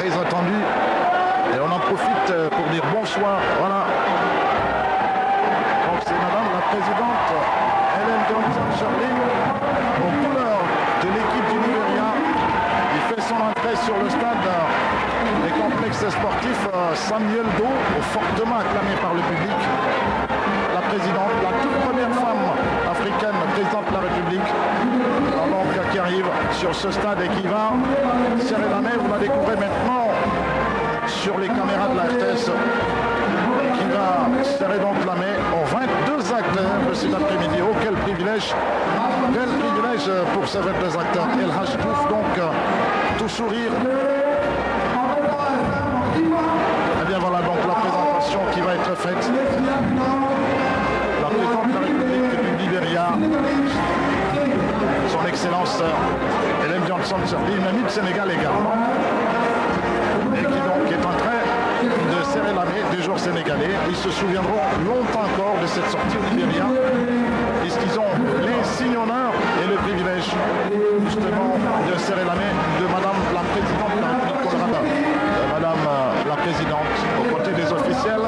très attendue. Et on en profite pour dire bonsoir. Voilà. Donc c'est Madame la Présidente Ellen Johnson-Sirleaf, aux couleurs de l'équipe du Libéria, qui fait son entrée sur le stade des complexes sportifs Samuel Doe, fortement acclamé par le public. La présidente, la toute première femme africaine présidente de la République, donc, qui arrive sur ce stade et qui va serrer la main. Vous la découvrez maintenant sur les caméras de la RTS, qui va serrer donc la main aux 22 acteurs de cet après-midi. Oh, quel privilège pour ces 22 acteurs. El Hadj Diouf, donc tout sourire. Et bien voilà donc la présentation qui va être faite. La présidente de la République du Libéria, son Excellence Ellen Johnson-Sirleaf, mamie de Sénégal également, et qui donc est en train de serrer la main des joueurs sénégalais. Ils se souviendront longtemps encore de cette sortie au Libéria, puisqu'ils ont l'insigne honneur et le privilège justement de serrer la main de Madame la Présidente de la République Colorado, Madame la Présidente, aux côtés des officiels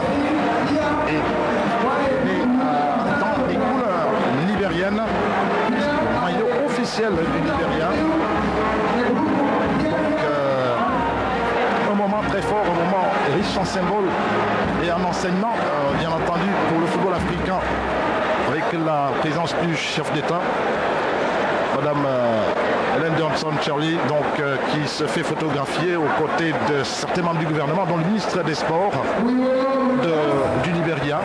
et dans les couleurs libériennes, maillot officiel du Libéria. Donc un moment très fort, un moment riche en symboles et en enseignement, bien entendu, pour le football africain, avec la présence du chef d'État, Madame Ellen Johnson-Sirleaf, donc qui se fait photographier aux côtés de certains membres du gouvernement, dont le ministre des Sports du Libéria.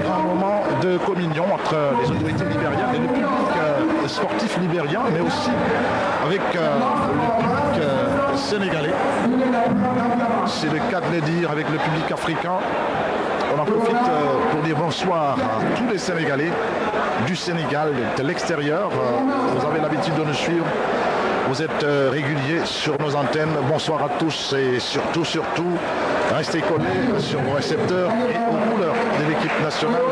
Un moment de communion entre les autorités libériennes et le public sportif libérien, mais aussi avec le public sénégalais. C'est le cas de le dire, avec le public africain. On en profite pour dire bonsoir à tous les Sénégalais du Sénégal, de l'extérieur. Vous avez l'habitude de nous suivre. Vous êtes réguliers sur nos antennes. Bonsoir à tous et surtout, restez collés sur vos récepteurs et aux couleurs de l'équipe nationale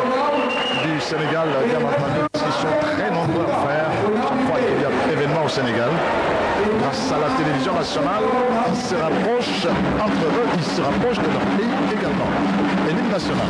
du Sénégal, bien entendu, parce qu'ils sont très nombreux à faire chaque fois qu'il y a événement au Sénégal. Grâce à la télévision nationale, ils se rapprochent entre eux, ils se rapprochent de leur pays également. Et l'hymne national.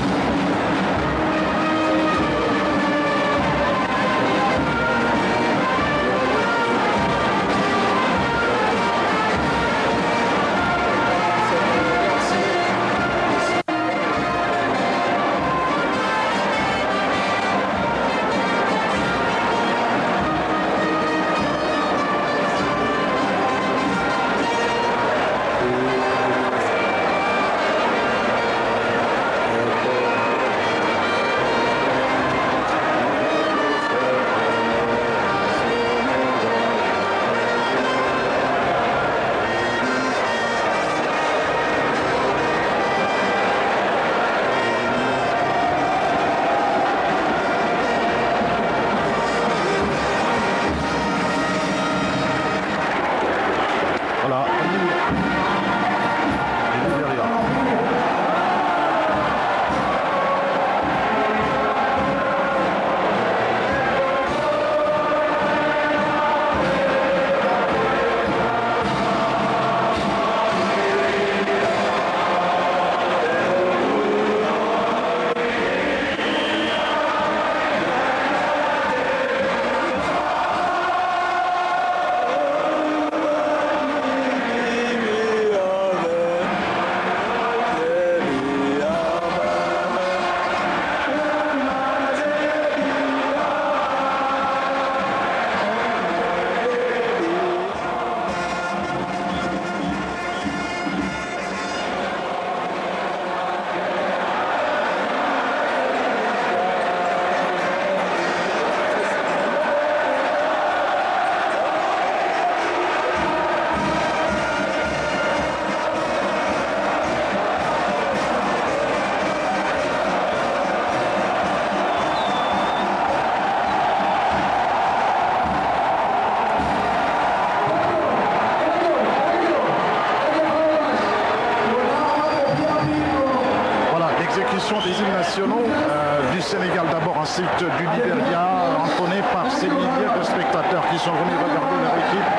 du Sénégal d'abord, ensuite du Libéria, entonné par ces milliers de spectateurs qui sont venus regarder leur équipe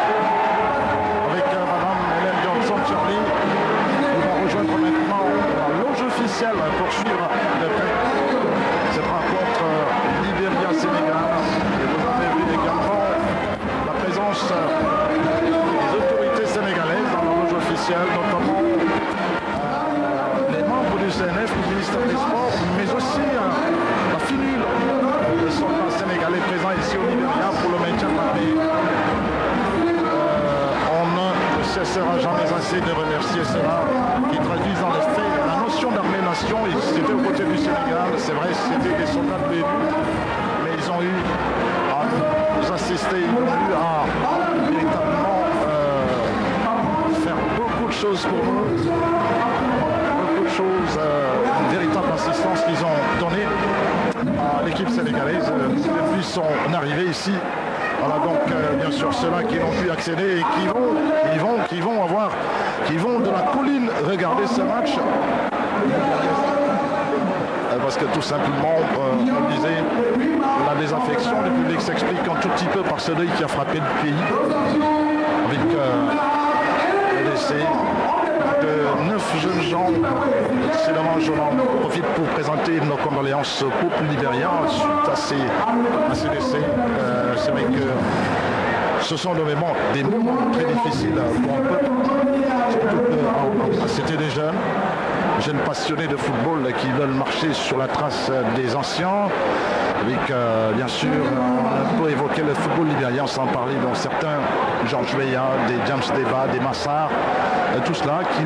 avec Madame Ellen Johnson-Sirleaf. spécial, notamment les membres du CNF, du ministère des Sports, mais aussi la finule des soldats sénégalais présents ici au Libéria pour le maintien de la paix. On ne cessera jamais assez de remercier cela qui traduisent dans les faits la notion d'armée-nation. Ils étaient aux côtés du Sénégal, c'est vrai, c'était des soldats de l'État, mais ils ont eu à nous assister, ils ont eu à véritablement faire beaucoup de choses pour nous, beaucoup de choses, une véritable assistance qu'ils ont donnée à l'équipe sénégalaise depuis son arrivée ici. Voilà donc bien sûr ceux-là qui n'ont pu accéder et qui vont de la colline regarder ce match. Parce que tout simplement, on le disait, la désaffection du public s'explique un tout petit peu par ce deuil qui a frappé le pays. Avec le décès de 9 jeunes gens. Précédemment, je en profite pour présenter nos condoléances au peuple libérien suite à ces décès. C'est vrai que ce sont des moments très difficiles pour un peuple. C'était des jeunes passionnés de football qui veulent marcher sur la trace des anciens. Avec bien sûr, on peut évoquer le football libérien sans parler dont certains, Georges Weah, des James Deba, des Massar, tout cela qui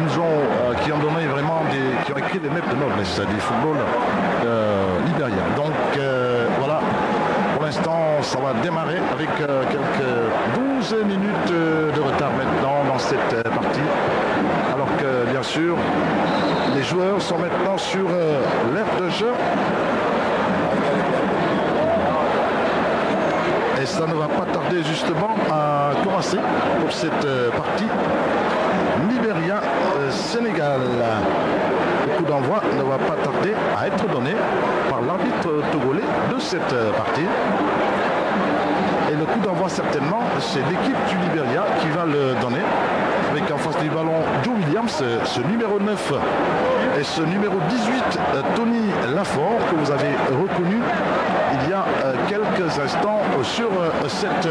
ont donné vraiment qui ont écrit des lettres de noblesse du football libérien. Donc voilà, pour l'instant ça va démarrer avec quelques 12 minutes de retard maintenant dans cette partie. Alors que bien sûr, les joueurs sont maintenant sur l'aire de jeu. Et ça ne va pas tarder justement à commencer pour cette partie Libéria-Sénégal. Le coup d'envoi ne va pas tarder à être donné par l'arbitre togolais de cette partie. Et le coup d'envoi certainement, c'est l'équipe du Libéria qui va le donner. Avec en face du ballon Joe Williams, ce numéro 9 et ce numéro 18, Tony Lafort, que vous avez reconnu il y a quelques instants sur cette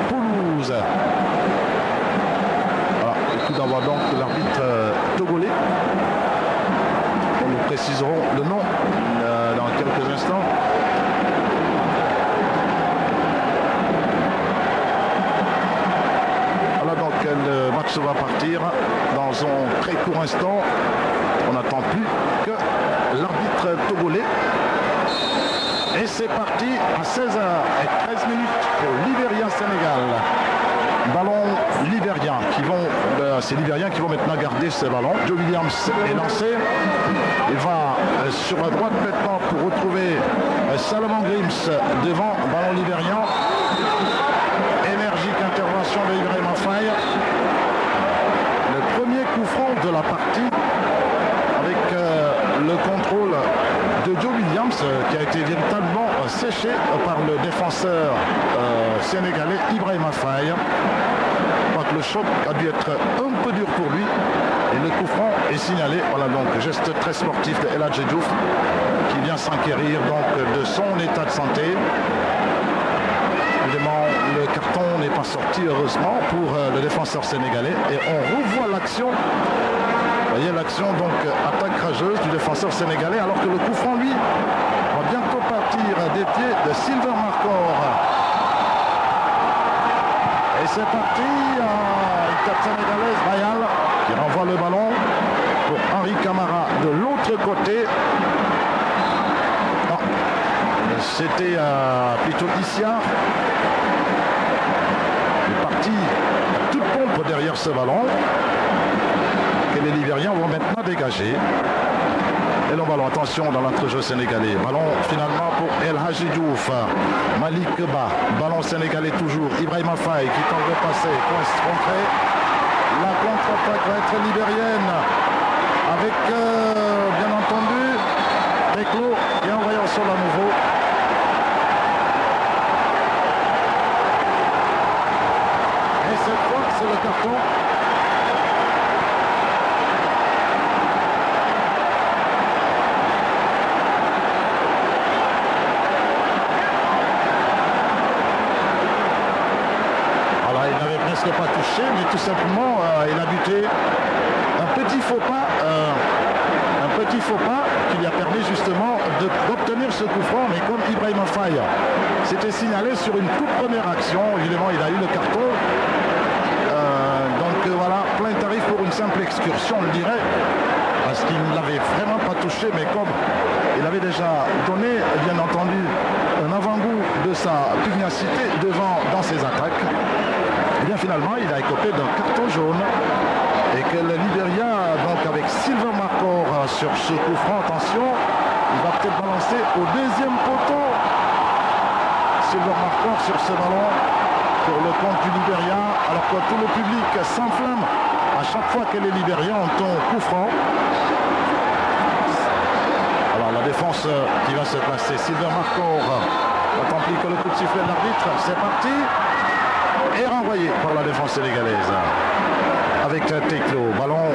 pelouse. Voilà, le coup d'envoi donc de l'arbitre togolais. Nous préciserons le nom dans quelques instants. Le match va partir dans un très court instant. On n'attend plus que l'arbitre togolais. Et c'est parti à 16h13 pour Libéria-Sénégal. Ballon libérien c'est Libériens qui vont maintenant garder ce ballon. Joe Williams est lancé. Il va sur la droite maintenant pour retrouver Salomon Grims devant ballon libérien. Énergique intervention de Ibrahim Faye. Le premier coup franc de la partie avec le contrôle de Joe Williams qui a été véritablement séché par le défenseur sénégalais Ibrahim Faye. Je crois que le choc a dû être un peu dur pour lui et le coup franc est signalé. Voilà donc geste très sportif de El Hadji Diouf qui vient s'enquérir donc de son état de santé. Évidemment, le carton n'est pas sorti heureusement pour le défenseur sénégalais et on revoit l'action. Vous voyez l'action donc attaque rageuse du défenseur sénégalais alors que le coup franc lui va bientôt partir des pieds de Silver Marcor. Et c'est parti, une tête sénégalaise, Bayal qui renvoie le ballon pour Henri Camara de l'autre côté. Non, c'était plutôt Issiar. Parti à toute pompe derrière ce ballon que les Libériens vont maintenant dégager. Et le ballon, attention dans l'entrejeu sénégalais. Ballon finalement pour El Hadji Diouf. Malik Ba, ballon sénégalais toujours. Ibrahim Faye qui tente de passer, contré. La contre-attaque va être libérienne avec bien entendu Reclo et envoyé au sol à nouveau. Et cette fois, c'est le carton. reste pas touché, mais tout simplement, il a buté un petit faux pas qui lui a permis justement d'obtenir ce coup franc, mais comme Ibrahima Faye s'était signalé sur une toute première action, évidemment il a eu le carton. Donc voilà, plein tarif pour une simple excursion, on le dirait, parce qu'il ne l'avait vraiment pas touché, mais comme il avait déjà donné, bien entendu, un avant-goût de sa pugnacité dans ses attaques, et bien finalement il a écopé d'un carton jaune. Et que le Libéria, donc avec Silver Marcor sur ce coup franc, attention, il va peut-être balancer au deuxième poteau. Silver Marcor sur ce ballon pour le compte du Libéria, alors que tout le public s'enflamme à chaque fois que les Libériens ont un coup franc. Alors la défense qui va se placer, Silver Marcor, tant pis que le coup de sifflet de l'arbitre, c'est parti, et renvoyé par la défense sénégalaise. Avec Teklo, ballon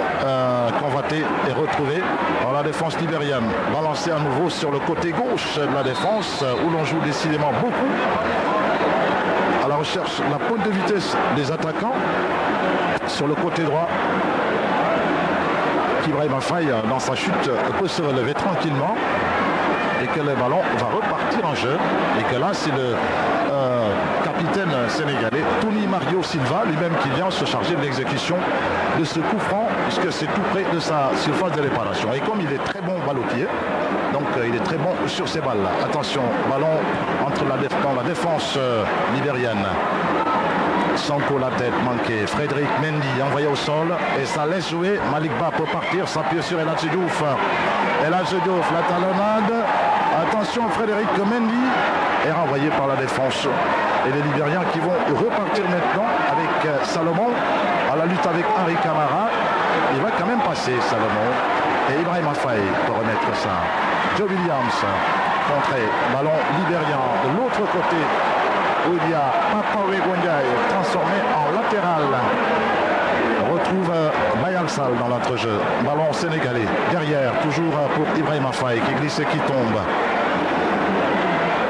convoité et retrouvé dans la défense libérienne. Balancé à nouveau sur le côté gauche de la défense, où l'on joue décidément beaucoup. À la recherche de la pointe de vitesse des attaquants. Sur le côté droit, Ibrahima Faye, dans sa chute, peut se relever tranquillement. Et que le ballon va repartir en jeu. Et que là, c'est le capitaine sénégalais, Tony Mario Silva, lui-même qui vient se charger de l'exécution de ce coup franc, puisque c'est tout près de sa surface de réparation. Et comme il est très bon balle au pied, donc il est très bon sur ces balles-là. Attention, ballon dans la défense libérienne. Sanko la tête manquée. Frédéric Mendy envoyé au sol et ça laisse jouer. Malik Ba peut partir, s'appuyer sur El Hadji Diouf. El Hadji Diouf, la talonnade. Attention, Frédéric Mendy est renvoyé par la défense. Et les Libériens qui vont repartir maintenant avec Salomon à la lutte avec Henri Camara. Il va quand même passer Salomon. Et Ibrahima Faye peut remettre ça. Joe Williams, contré, ballon libérien de l'autre côté. Où il y a Papa Wegondiaï transformé en latéral. On retrouve Bayal Sal dans l'entrejeu. Ballon sénégalais. Derrière, toujours pour Ibrahima Faye qui glisse et qui tombe.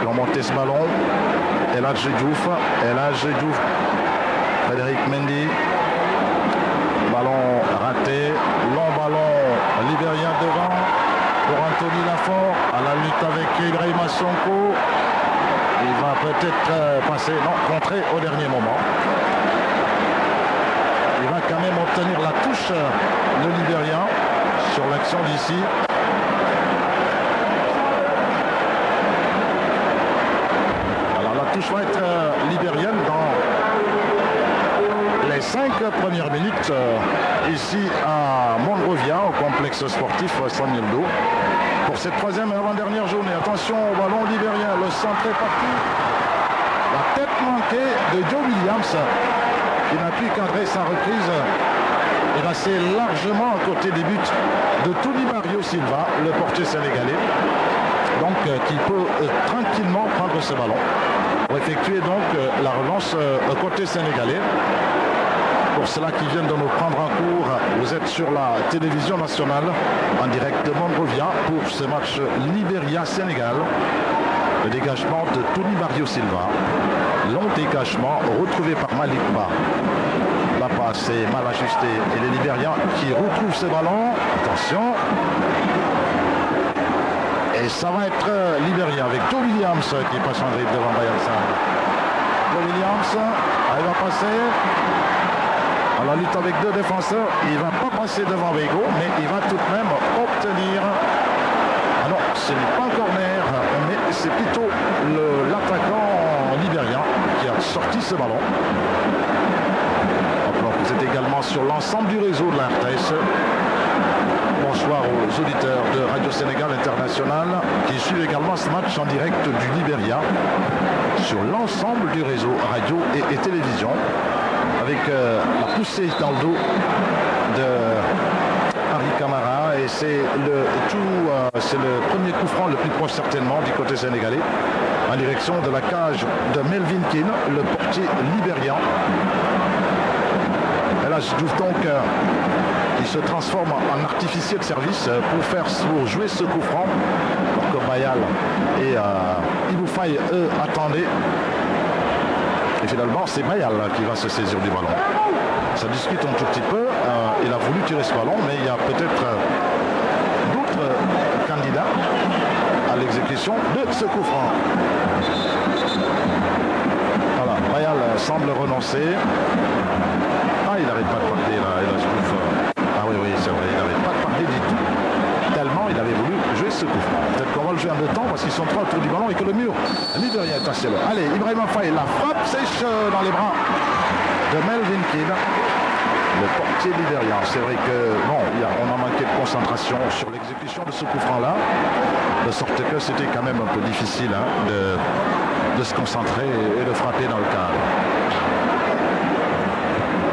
Ils ont monté ce ballon. El Hadji Diouf. Frédéric Mendy. Ballon raté. Long ballon libérien devant. Pour Anthony Lafort. À la lutte avec Ibrahima Sonko. Il va peut-être passer, non, contrer au dernier moment. Il va quand même obtenir la touche, le Libérien, sur l'action d'ici. Alors la touche va être libérienne dans les 5 premières minutes ici à Monrovia, au complexe sportif Samuel Doe. Pour cette troisième et avant-dernière journée. Attention au ballon libérien, le centre est parti. La tête manquée de Joe Williams, qui n'a pu cadrer sa reprise. Il assez largement à côté des buts de Tony Mario Silva, le portier sénégalais. Donc qui peut tranquillement prendre ce ballon pour effectuer donc la relance côté sénégalais. Pour ceux-là qui viennent de nous prendre en cours, vous êtes sur la télévision nationale en direct de Monrovia pour ce match Libéria-Sénégal. Le dégagement de Tony Mario Silva. Long dégagement retrouvé par Malik Ba. La passe est mal ajustée et les Libériens qui retrouvent ce ballon. Attention. Et ça va être Libérien avec Joe Williams qui passe en dribble devant Bayal Sal. Joe Williams, il va passer. À la lutte avec deux défenseurs, il ne va pas passer devant Vego, mais il va tout de même obtenir... Ah non, ce n'est pas un corner, mais c'est plutôt l'attaquant libérien qui a sorti ce ballon. Alors, vous êtes également sur l'ensemble du réseau de la RTS. Bonsoir aux auditeurs de Radio Sénégal International qui suivent également ce match en direct du Libéria sur l'ensemble du réseau radio et télévision. Avec la poussée dans le dos de Henri Camara et c'est le premier coup franc le plus proche certainement du côté sénégalais en direction de la cage de Melvin Keane, le portier libérien. Et là je trouve donc qui se transforme en artificier de service pour jouer ce coup franc. Donc Bayal et Ibou Faye eux attendaient. Et finalement, c'est Mayal qui va se saisir du ballon. Ça discute un tout petit peu. Il a voulu tirer ce ballon, mais il y a peut-être d'autres candidats à l'exécution de ce coup franc. Voilà, Mayal semble renoncer. Ah, il n'arrête pas de parler là. Et là je trouve, ah oui, c'est vrai, il n'arrête pas de parler du tout. Tellement il avait voulu jouer ce coup franc. Peut-être qu'on va le jouer en 2 temps parce qu'ils sont 3 autour du ballon et que le mur de rien est à ciel. Allez, Ibrahima Faye, la frappe sèche dans les bras de Melvin Kidd, le portier libérien. C'est vrai que bon, on a manqué de concentration sur l'exécution de ce coup franc là, de sorte que c'était quand même un peu difficile de se concentrer et de frapper dans le cadre.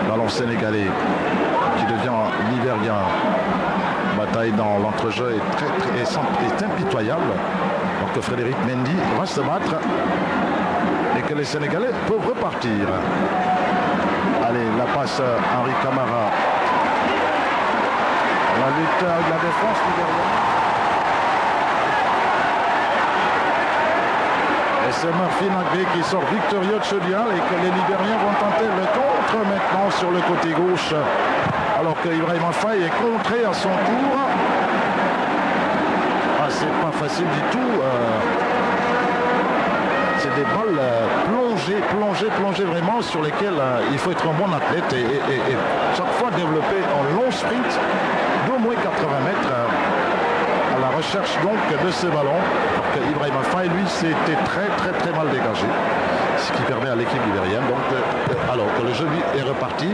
Ballon sénégalais qui devient libérien. Bataille dans l'entrejeu est impitoyable. Donc que Frédéric Mendy va se battre et que les Sénégalais peuvent repartir. Allez, la passe Henri Camara. La lutte de la défense libérienne. Et c'est Murphy Nagré qui sort victorieux de ce duel et que les Libériens vont tenter le contre maintenant sur le côté gauche. Alors que Ibrahima Faye est contré à son tour. Ah, c'est pas facile du tout. C'est des balles plongées vraiment sur lesquelles il faut être un bon athlète et chaque fois développer un long sprint d'au moins 80 mètres à la recherche donc de ce ballon. Alors que Ibrahima Faye, lui, s'était très mal dégagé. Ce qui permet à l'équipe libérienne, donc, alors que le jeu est reparti.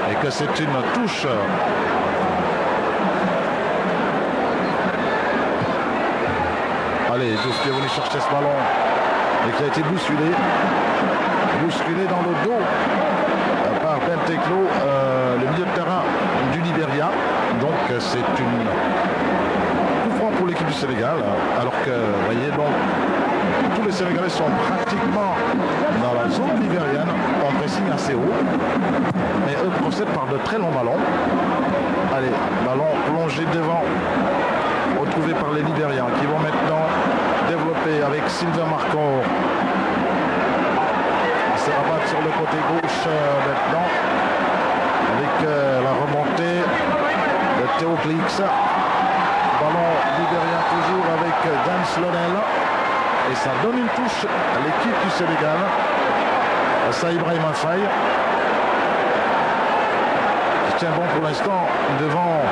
Et que c'est une touche allez, Diouf qui est venu chercher ce ballon et qui a été bousculé dans le dos par Benteklo, le milieu de terrain du Libéria. Donc c'est une coup franc pour l'équipe du Sénégal, alors que vous voyez donc tous les Sénégalais sont pratiquement dans la zone libérienne en pressing assez haut, mais eux procèdent par de très longs ballons. Allez, ballon plongé devant, retrouvé par les Libériens qui vont maintenant développer avec Sylvain Marcon. Il se rabattent sur le côté gauche maintenant avec la remontée de Théo Clix. Ballon libérien toujours avec Dan Slonel. Et ça donne une touche à l'équipe du Sénégal. Ça, Ibrahima Faye qui tient bon pour l'instant devant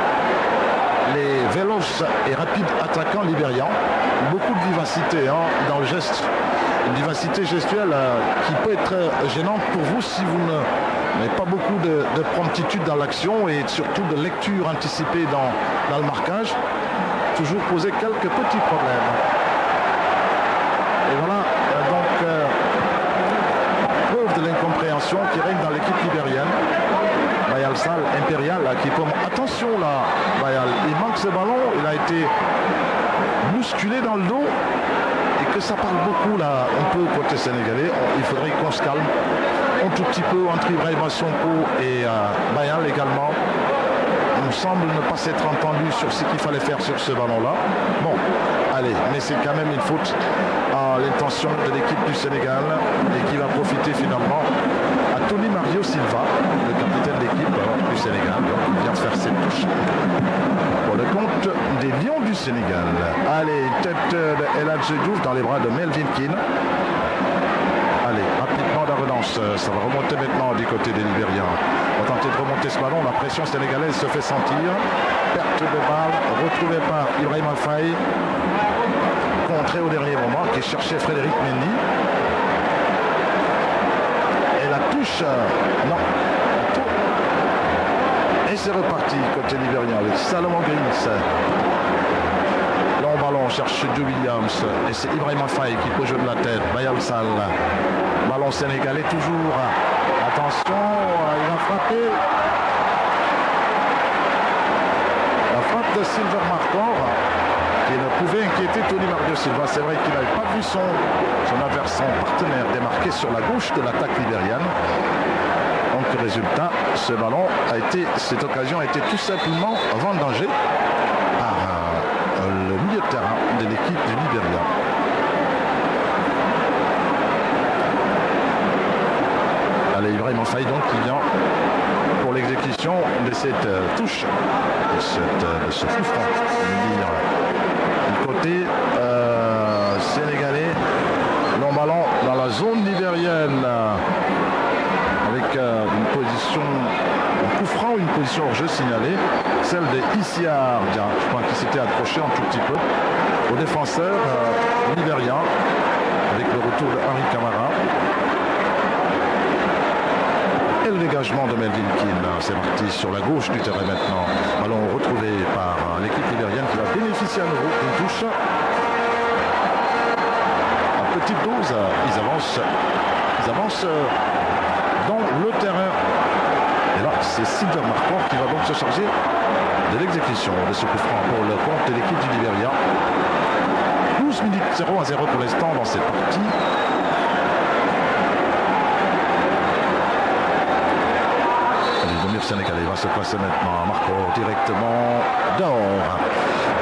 les véloces et rapides attaquants libériens. Beaucoup de vivacité dans le geste. Une vivacité gestuelle qui peut être gênante pour vous si vous n'avez pas beaucoup de promptitude dans l'action et surtout de lecture anticipée dans le marquage. Toujours poser quelques petits problèmes. Et voilà donc preuve de l'incompréhension qui règne dans l'équipe libérienne. Bayal Sall, Impérial, qui peut... Attention là, Bayal, il manque ce ballon, il a été bousculé dans le dos et que ça parle beaucoup là, un peu côté sénégalais. Il faudrait qu'on se calme un tout petit peu entre Ibrahima Sonko et Bayal également. On semble ne pas s'être entendu sur ce qu'il fallait faire sur ce ballon-là. Bon, allez, mais c'est quand même une faute à l'intention de l'équipe du Sénégal et qui va profiter finalement à Tony Mario Silva, le capitaine d'équipe du Sénégal. Donc il vient de faire cette touche pour le compte des Lions du Sénégal. Allez, tête de El Hadji Diouf dans les bras de Melvin Kidd. Allez, rapidement la relance, ça va remonter maintenant du côté des Libériens. On va tenter de remonter ce ballon, la pression sénégalaise se fait sentir. Perte de balle, retrouvée par Ibrahima Faye. Contré au dernier moment, qui cherchait Frédéric Mendy. Et la touche, non. Et c'est reparti côté libérien avec Salomon Grins. Long ballon, cherche Joe Williams. Et c'est Ibrahima Faye qui peut jouer de la tête. Bayal Sall. Ballon sénégalais toujours. Attention, il va frapper. La frappe de Silver Marcor qui ne pouvait inquiéter Tony Mario Silva. C'est vrai qu'il n'avait pas vu son adversaire, son partenaire démarqué sur la gauche de l'attaque libérienne. Donc résultat, cette occasion a été tout simplement vendangée par le milieu de terrain de l'équipe du Libéria. Allez, Ibrahim Faye donc qui vient pour l'exécution de cette touche, de ce coup franc, du côté sénégalais. Long ballon dans la zone libérienne avec une position en coup franc, une position hors jeu signalée, celle de Issiar, je crois qu'il s'était accroché un tout petit peu au défenseur libérien avec le retour de Henri Camara. Et le dégagement de Melvin Keane, c'est parti sur la gauche du terrain maintenant. Ballon retrouvé par l'équipe libérienne qui va bénéficier à nouveau d'une touche. À petite dose, ils avancent dans le terrain. Et là, c'est Sylvain Marquand qui va donc se charger de l'exécution de ce coup franc pour le compte de l'équipe du Libéria. 12 minutes 0-0 pour l'instant dans cette partie. Le Sénégalais va se placer maintenant. Marco directement dehors.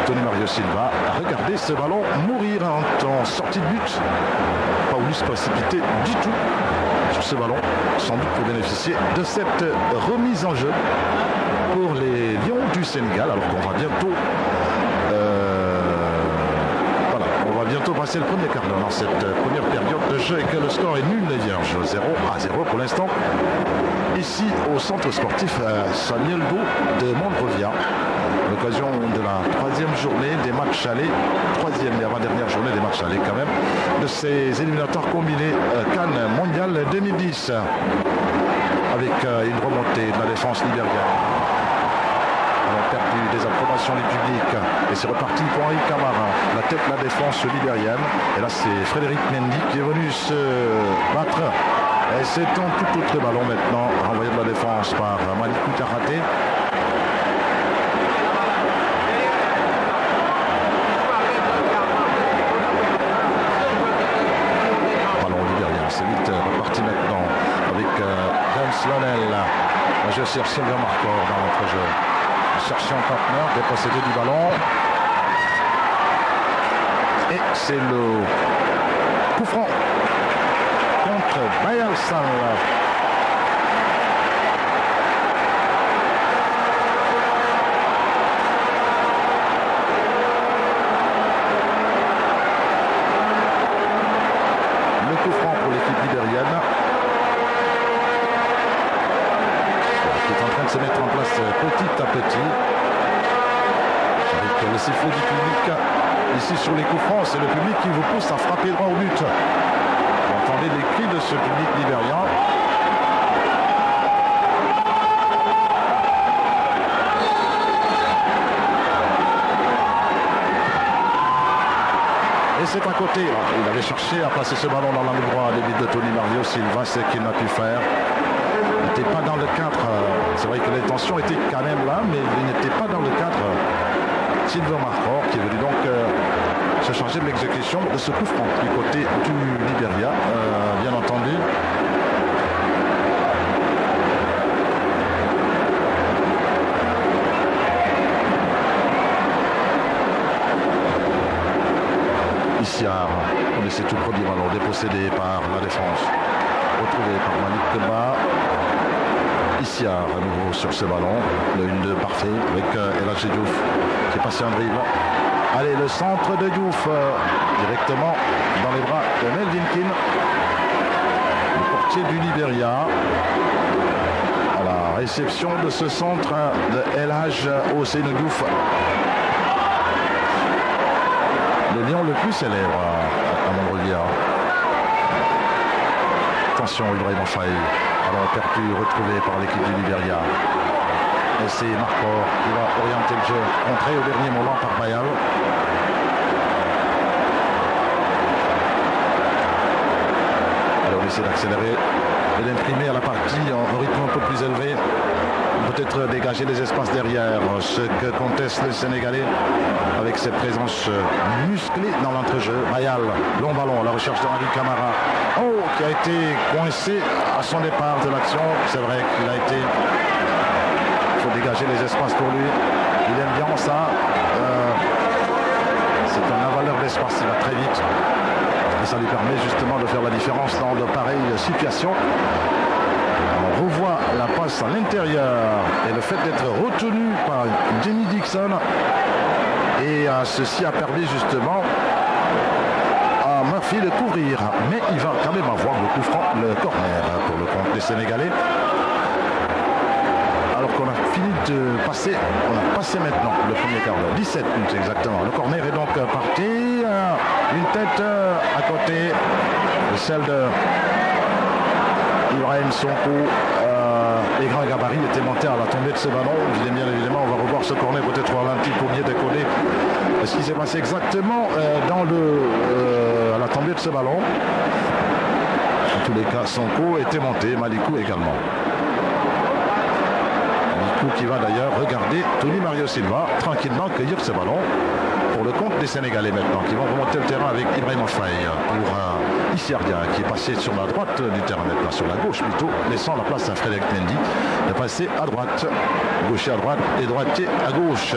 Tony Mario Silva a regardé ce ballon mourir en sortie de but. Pas voulu se précipiter du tout sur ce ballon, sans doute pour bénéficier de cette remise en jeu pour les Lions du Sénégal, alors qu'on va bientôt passer le premier quart d'heure dans cette première période de jeu et que le score est nul et vierge, 0-0 pour l'instant. Ici au centre sportif Samuel Do de Monrovia, l'occasion de la troisième journée des matchs allés, troisième et avant-dernière journée des matchs allés quand même, de ces éliminatoires combinés Cannes Mondial 2010, avec une remontée de la défense libérienne. On a perdu des approbations du public et c'est reparti pour Henri Camara, la tête de la défense libérienne. Et là c'est Frédéric Mendy qui est venu se battre. Et c'est un tout autre ballon maintenant, renvoyé de la défense par Malikou Karaté. Ballon libérien, c'est vite reparti maintenant avec James Lonnel. Là, je cherche Sylvain Marquand dans notre jeu. Chercher un partenaire, dépossédé du ballon. Et c'est le coup franc contre Bayal Sall. Le coup franc pour l'équipe libérienne. Qui est en train de se mettre en place petit à petit. Avec le sifflet du public ici sur les coups francs, c'est le public qui vous pousse à frapper droit au but. Vous entendez les cris de ce public libérien. Et c'est à côté. Il avait cherché à passer ce ballon dans l'angle droit à l'ébit de Tony Mario Silva, c'est ce qu'il n'a pu faire. Il n'était pas dans le cadre. C'est vrai que l'intention était quand même là, mais il n'était pas dans le cadre. Sylvain Marquand qui est venu donc se charger de l'exécution de ce coup franc du côté du Libéria, bien entendu. Issiar, on essaie tout premier ballon dépossédé par la défense, retrouvé par Malik Keba. Issiar à nouveau sur ce ballon, le 1-2 parfait avec El Hadji Diouf qui est passé en dribble. Allez, le centre de Diouf directement dans les bras de Melvin Keane, le portier du Libéria. À la réception de ce centre de El Hadji Ousseynou Diouf, le lion le plus célèbre à Monrovia. Attention, Ibrahim Faye. Alors perdu, retrouvé par l'équipe du Libéria. Et c'est Marco qui va orienter le jeu. Entré au dernier moment par Bayal. Alors on essaie d'accélérer et d'imprimer à la partie en rythme un peu plus élevé. Peut-être dégager les espaces derrière, ce que conteste le Sénégalais avec cette présence musclée dans l'entrejeu. Bayal, long ballon à la recherche de Henri Camara. Oh, qui a été coincé à son départ de l'action. C'est vrai qu'il a été... Il faut dégager les espaces pour lui. Il aime bien ça. C'est un avaleur d'espace, il va très vite. Et ça lui permet justement de faire la différence dans de pareilles situations. revoit la passe à l'intérieur et le fait d'être retenu par Jamie Dixon. Et ceci a permis justement à Murphy de couvrir. Mais il va quand même avoir le coup franc, le corner pour le compte des Sénégalais. Alors qu'on a fini de passer, on a passé maintenant le premier quart d'heure, 17 minutes exactement. Le corner est donc parti. Une tête à côté de celle de Ibrahim Sonko. Les grands gabarits étaient montés à la tombée de ce ballon. Bien évidemment, on va revoir ce corner peut-être au ralenti pour mieux décoder ce qui s'est passé exactement à la tombée de ce ballon. En tous les cas, Sonko était monté, Malikou également. Malikou qui va d'ailleurs regarder Tony Mario Silva tranquillement cueillir ce ballon pour le compte des Sénégalais maintenant, qui vont remonter le terrain avec Ibrahim Faye pour Issiardia qui est passé sur la droite du terrain maintenant, sur la gauche plutôt, laissant la place à Frédéric Mendy de passer à droite, gaucher à droite et droitier à gauche.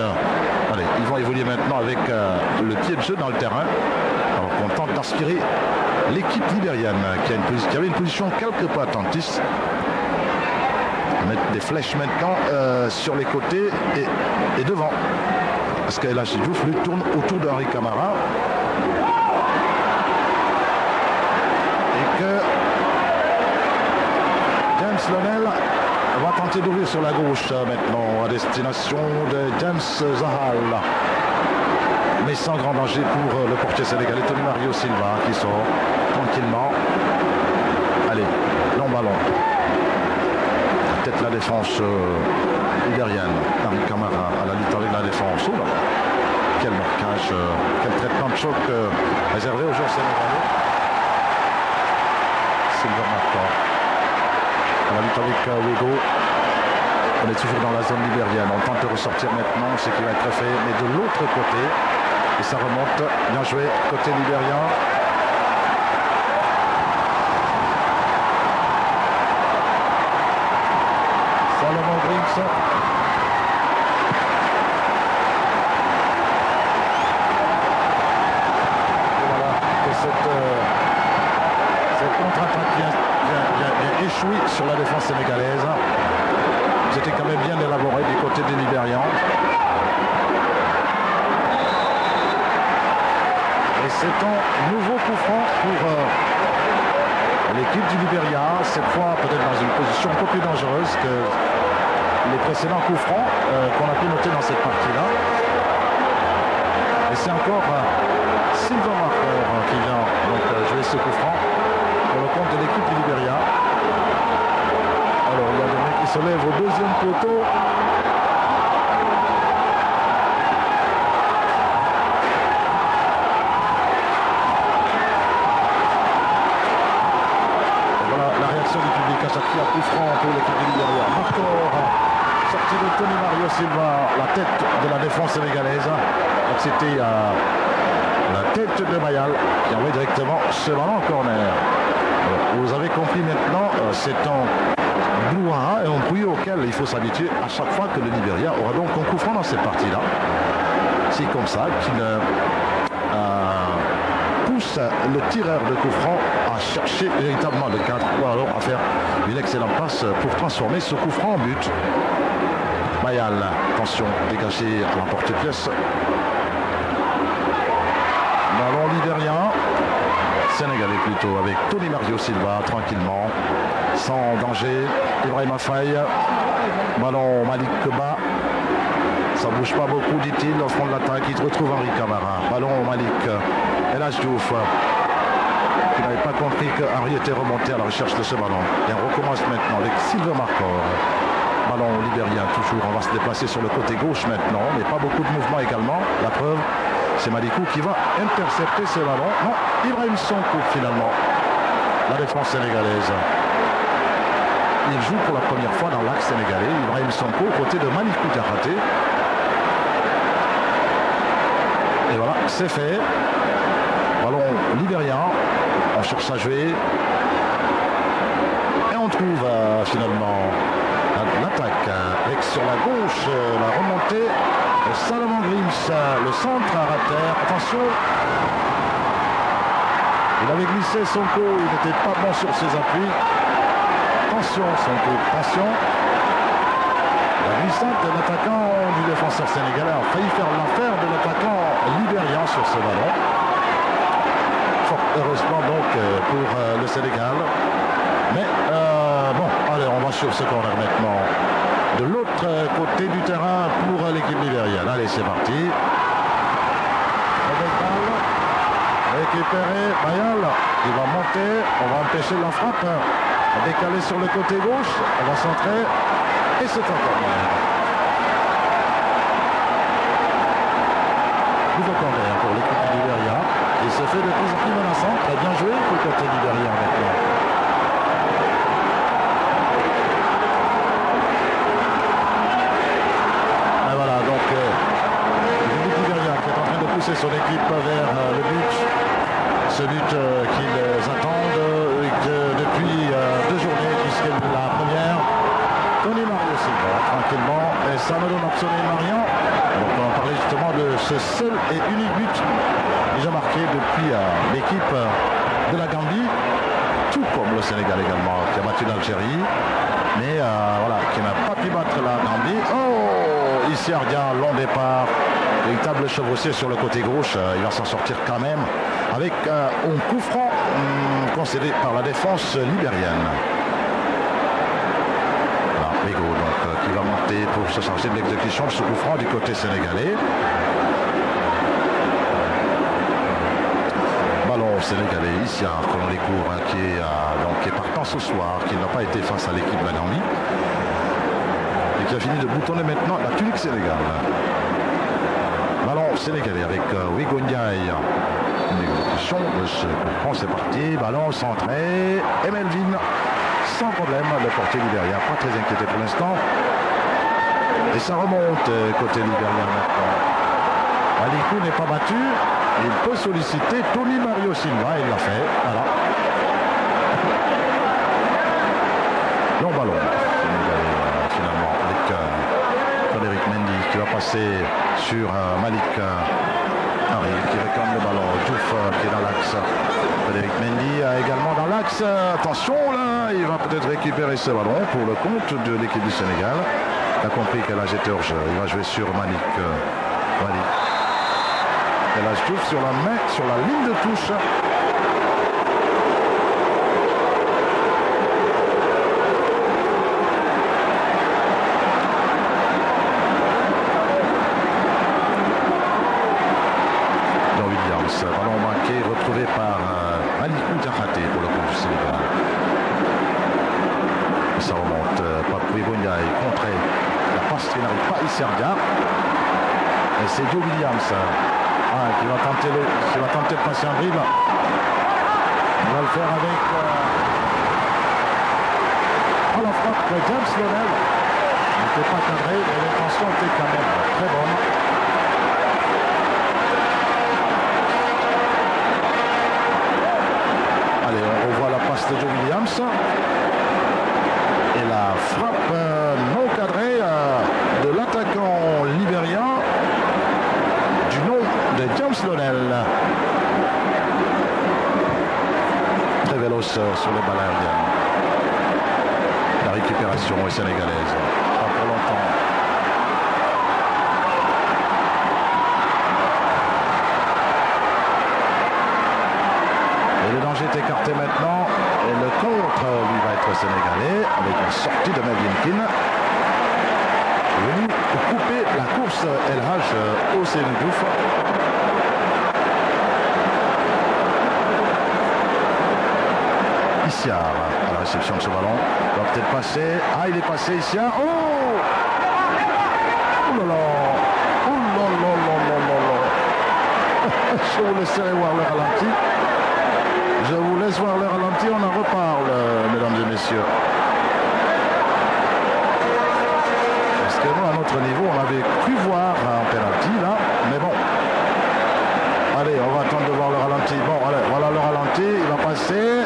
Allez, ils vont évoluer maintenant avec le pied de jeu dans le terrain. Alors qu'on tente d'inspirer l'équipe libérienne qui avait une position quelque peu attentiste. Mettre des flèches maintenant sur les côtés et devant. Parce que là, Diouf lui tourne autour de Henri Camara. Et que James Lonel va tenter d'ouvrir sur la gauche maintenant à destination de James Zahal. Mais sans grand danger pour le portier sénégalais Tony Mario Silva qui sort tranquillement. Allez, long ballon. Peut-être la défense libérienne. Henri Camara à la lutte avec la défense. Oh là, quel marquage, quel traitement de choc réservé aux joueurs sénégalais. Silver marquant. À la lutte avec Wego. On est toujours dans la zone libérienne. On tente de ressortir maintenant ce qui va être fait, mais de l'autre côté. Et ça remonte. Bien joué, côté libérien. Salomon Grims. Cette contre-attaque vient échouer sur la défense sénégalaise. C'était quand même bien élaboré du côté des Libériens. Et c'est un nouveau coup franc pour l'équipe du Libéria. Cette fois peut-être dans une position un peu plus dangereuse que les précédents coups francs qu'on a pu noter dans cette partie-là. Et c'est encore Silva Marker qui vient donc jouer ce coup franc pour le compte de l'équipe du Libéria. Alors il y a le mec qui se lève au deuxième poteau. Et voilà la réaction du public à chaque fois coup franc pour l'équipe du Libéria. Marker, sortie de Tony Mario Silva, la tête de la défense sénégalaise. Donc c'était la tête de Mayal qui envoie directement ce ballon en corner. Vous avez compris maintenant, c'est un brouhaha et un bruit auquel il faut s'habituer à chaque fois que le Libéria aura donc un coup franc dans cette partie-là. C'est comme ça qu'il pousse le tireur de coup franc à chercher véritablement le cadre ou alors à faire une excellente passe pour transformer ce coup franc en but. Mayal, attention, dégagé à la porte-pièce. Ballon libérien, sénégalais plutôt, avec Tony Mario Silva tranquillement, sans danger. Ibrahim Faye, ballon Malik Keba, ça bouge pas beaucoup, dit-il, au front de l'attaque. Il retrouve Henri Camara, ballon Malik, El Hadj Diouf, qui n'avait pas compris que Henri était remonté à la recherche de ce ballon. Et on recommence maintenant avec Silver Marcor. Ballon libérien toujours, on va se déplacer sur le côté gauche maintenant, mais pas beaucoup de mouvement également. La preuve, c'est Malikou qui va intercepter ce ballon. Non, Ibrahim Sonko finalement, la défense sénégalaise. Il joue pour la première fois dans l'axe sénégalais. Ibrahim Sonko côté de Malikou Diakhaté. Et voilà, c'est fait. Ballon libérien, on cherche à jouer. Et on trouve finalement l'attaque avec sur la gauche, la remontée. Salomon Grims, le centre à terre. Attention. Il avait glissé Sonko, il n'était pas bon sur ses appuis. Attention. Attention, c'est un coup de passion. La glissade de l'attaquant du défenseur sénégalais a failli faire l'affaire de l'attaquant libérien sur ce ballon. Fort heureusement donc pour le Sénégal. Mais bon, allez, on va sur ce corner maintenant. De l'autre côté du terrain pour l'équipe libérienne. Allez, c'est parti. Récupéré, Bayal, il va monter, on va empêcher la frappe, on va décaler sur le côté gauche, on va centrer, et c'est encore bien. Nouveau corner pour l'équipe du Libéria, il se fait de plus en plus menaçant, très bien joué pour le côté libérien maintenant. Et voilà, donc l'équipe libéria qui est en train de pousser son équipe vers le but. Ce but qu'ils attendent depuis 2 journées, puisque la première, Tony Mario Silva, tranquillement, et ça ne donne absolument rien. Donc on va parler justement de ce seul et unique but déjà marqué depuis l'équipe de la Gambie, tout comme le Sénégal également, qui a battu l'Algérie, mais voilà, qui n'a pas pu battre la Gambie. Oh, ici Ardia, long départ, véritable chevauchée sur le côté gauche, il va s'en sortir quand même avec un coup franc concédé par la défense libérienne. Bego donc qui va monter pour se charger de l'exécution de ce coup franc du côté sénégalais. Ballon sénégalais, ici comme les cours qui est partant ce soir, qui n'a pas été face à l'équipe de la Gambie et qui a fini de boutonner maintenant la tunique sénégale. Ballon sénégalais avec Wigo Ndiaye. Une exécution de ce coup franc, c'est parti. Ballon centré. Et Melvin, sans problème, le portier libérien, pas très inquiété pour l'instant. Et ça remonte côté libérien maintenant. Alikou n'est pas battu. Il peut solliciter Tony Mario Silva, il l'a fait. Voilà. Long ballon. Finalement, avec Frédéric Mendy qui va passer sur Malik Harry qui réclame le ballon. Diouf qui est dans l'axe. Frédéric Mendy également dans l'axe. Attention là, il va peut-être récupérer ce ballon pour le compte de l'équipe du Sénégal. Il a compris qu'elle a jeté hors jeu. Il va jouer sur Malik. El Hadji Diouf sur la main, sur la ligne de touche. Dans Williams, ballon manqué, retrouvé par Alikou Diakhaté pour le compte du Sénégal. Ça remonte, Patrick Bonyaï contré. La passe qui n'arrive pas ici à Ardia. Et c'est Joe Williams. Qui va tenter de passer en dribble. Il va le faire avec à la frappe de James Lonnel. Il n'était pas cadré, mais l'intention était quand même très bonne. Allez, on revoit la passe de Joe Williams. Et la frappe non cadrée de l'attaquant libérien du nom de James Lonnel. Très véloce sur les balles aériennes. La récupération est sénégalaise. Pas pour longtemps. Et le danger est écarté maintenant. Et le contre lui va être sénégalais avec la sortie de Melvin. Venu couper la course El Hadji au Sénégal. Isia à la réception de ce ballon. Il va peut-être passer. Ah, il est passé Isia. Oh! Oh là là! Oh là là là là là là! Je vous laisserai voir le ralenti. Je vous laisse voir le ralenti. On en reparle, mesdames et messieurs. Parce que nous, à notre niveau, on avait cru voir un penalty là, mais bon. Allez, on va attendre de voir le ralenti. Bon, allez, voilà le ralenti, il va passer.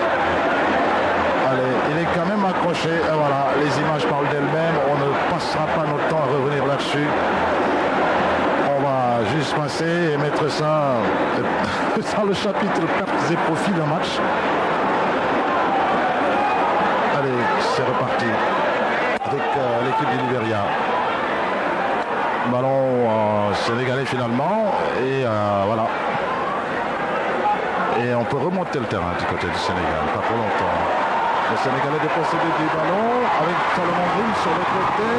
Allez, il est quand même accroché. Et voilà, les images parlent d'elles-mêmes. On ne passera pas notre temps à revenir là-dessus. On va juste passer et mettre ça dans le chapitre pertes et profits d'un match. Allez. c'est reparti avec l'équipe du Libéria. Ballon sénégalais finalement. Et voilà. Et on peut remonter le terrain du côté du Sénégal, pas pour longtemps. Le Sénégalais dépossédé du ballon avec Salomon Green sur le côté.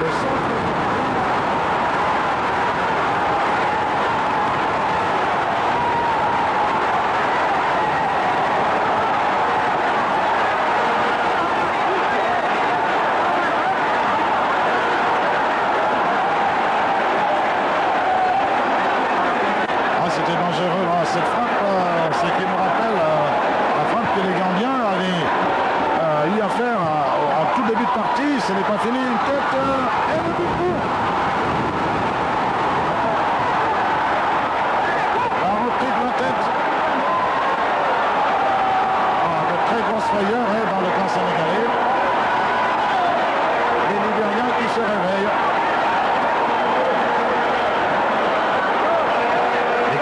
Le centre. C'était dangereux là, cette frappe, c'est qui me rappelle la frappe que les Gambiens avaient eu à faire en tout début de partie. Ce n'est pas fini, une tête et le but pour. La reprise de la tête. De très grosses frayeurs dans le camp sénégalais. Les Libériens qui se réveillent.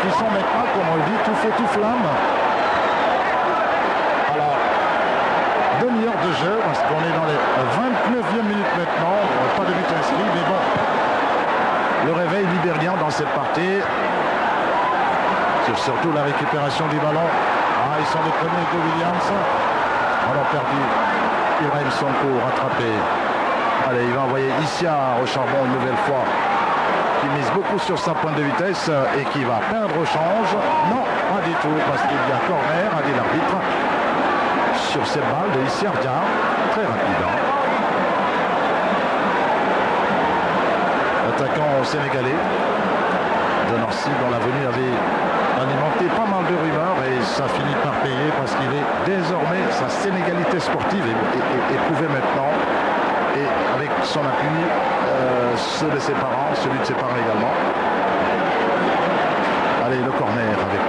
Qui sont maintenant, comme on le dit, tout feu, tout flamme. Alors, demi-heure de jeu, parce qu'on est dans les 29e minutes maintenant. Pas de but inscrit, mais bon. Le réveil libérien dans cette partie. C'est surtout la récupération du ballon. Ils sont les premiers de Williams. On a perdu. Ibrahim Sonko rattrapé. Allez, il va envoyer Isia au charbon une nouvelle fois. Qui mise beaucoup sur sa pointe de vitesse et qui va perdre au change. Non, pas du tout, parce qu'il y a corner, a dit l'arbitre, sur cette balle de Issiardia, très rapide. Attaquant sénégalais de Nancy, dont la venue avait alimenté pas mal de rumeurs et ça finit par payer parce qu'il est désormais, sa sénégalité sportive est prouvée maintenant. Et avec son appui, ceux de ses parents, celui de ses parents également. Allez, le corner avec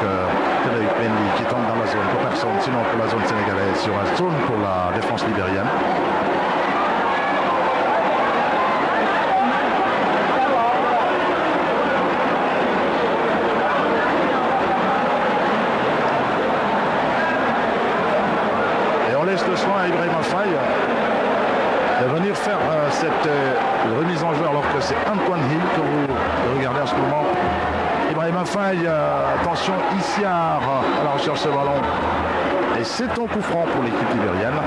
Frédéric Mendy qui tombe dans la zone pour personne, sinon pour la zone sénégalaise, sur un zone pour la défense libérienne. Et on laisse le soin à Ibrahim Faye de venir faire cette remise en jeu alors que c'est Antoine Hill que vous regardez à ce moment. Ibrahim Faye, attention, Issiar à la recherche de ce ballon. Et c'est un coup franc pour l'équipe libérienne.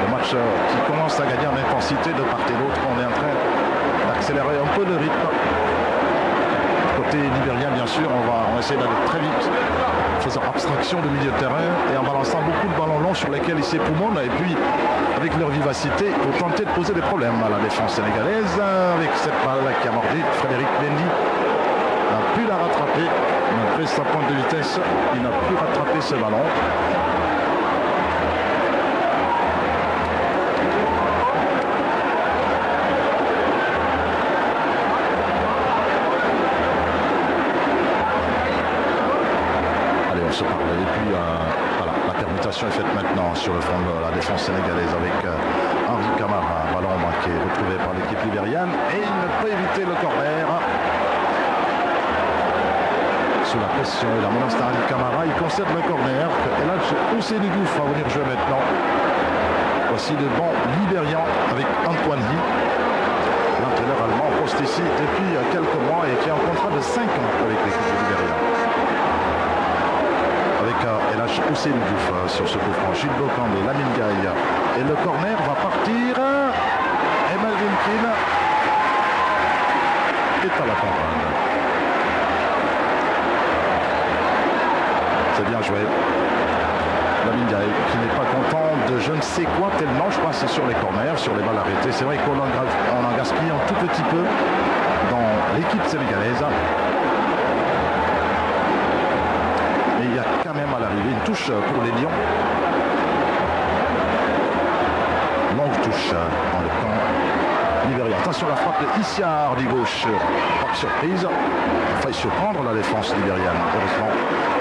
Le match qui commence à gagner en intensité de part et d'autre. On est en train d'accélérer un peu le rythme. Côté libérien, bien sûr, on va essayer d'aller très vite, faisant abstraction du milieu de terrain et en balançant beaucoup de ballons longs sur lesquels ils s'époumonnent. Et puis, avec leur vivacité, pour tenter de poser des problèmes à la défense sénégalaise. Avec cette balle qui a mordu, Frédéric Mendy n'a pu la rattraper. Malgré sa pointe de vitesse, il n'a pu rattraper ce ballon. Se parler. Et puis voilà, la permutation est faite maintenant sur le front de la défense sénégalaise avec Henri Camara, ballon qui est retrouvé par l'équipe libérienne et il ne peut éviter le corner. Sous la pression et la menace d'Henri Camara, il concède le corner et là Ousseynou Diouf va venir jouer maintenant. Voici le banc libérien avec Antoine Lee, l'entraîneur allemand en poste ici depuis quelques mois et qui est en contrat de 5 ans avec l'équipe libérienne. Avec LH Ousseynou Diouf sur ce coup franc. Gilles Bocandé, Lamine Gaïa. Et le corner va partir. Et Melvin Kill est à la parade. C'est bien joué. Lamine Gaïa qui n'est pas content de je ne sais quoi tellement. Je crois que c'est sur les corners, sur les balles arrêtées. C'est vrai qu'on en gaspille un tout petit peu dans l'équipe sénégalaise. Il y a quand même à l'arrivée une touche pour les Lions. Longue touche dans le camp libérien. Attention à la frappe de Issiar du gauche. Frappe surprise. Il faille surprendre la défense libérienne. Heureusement,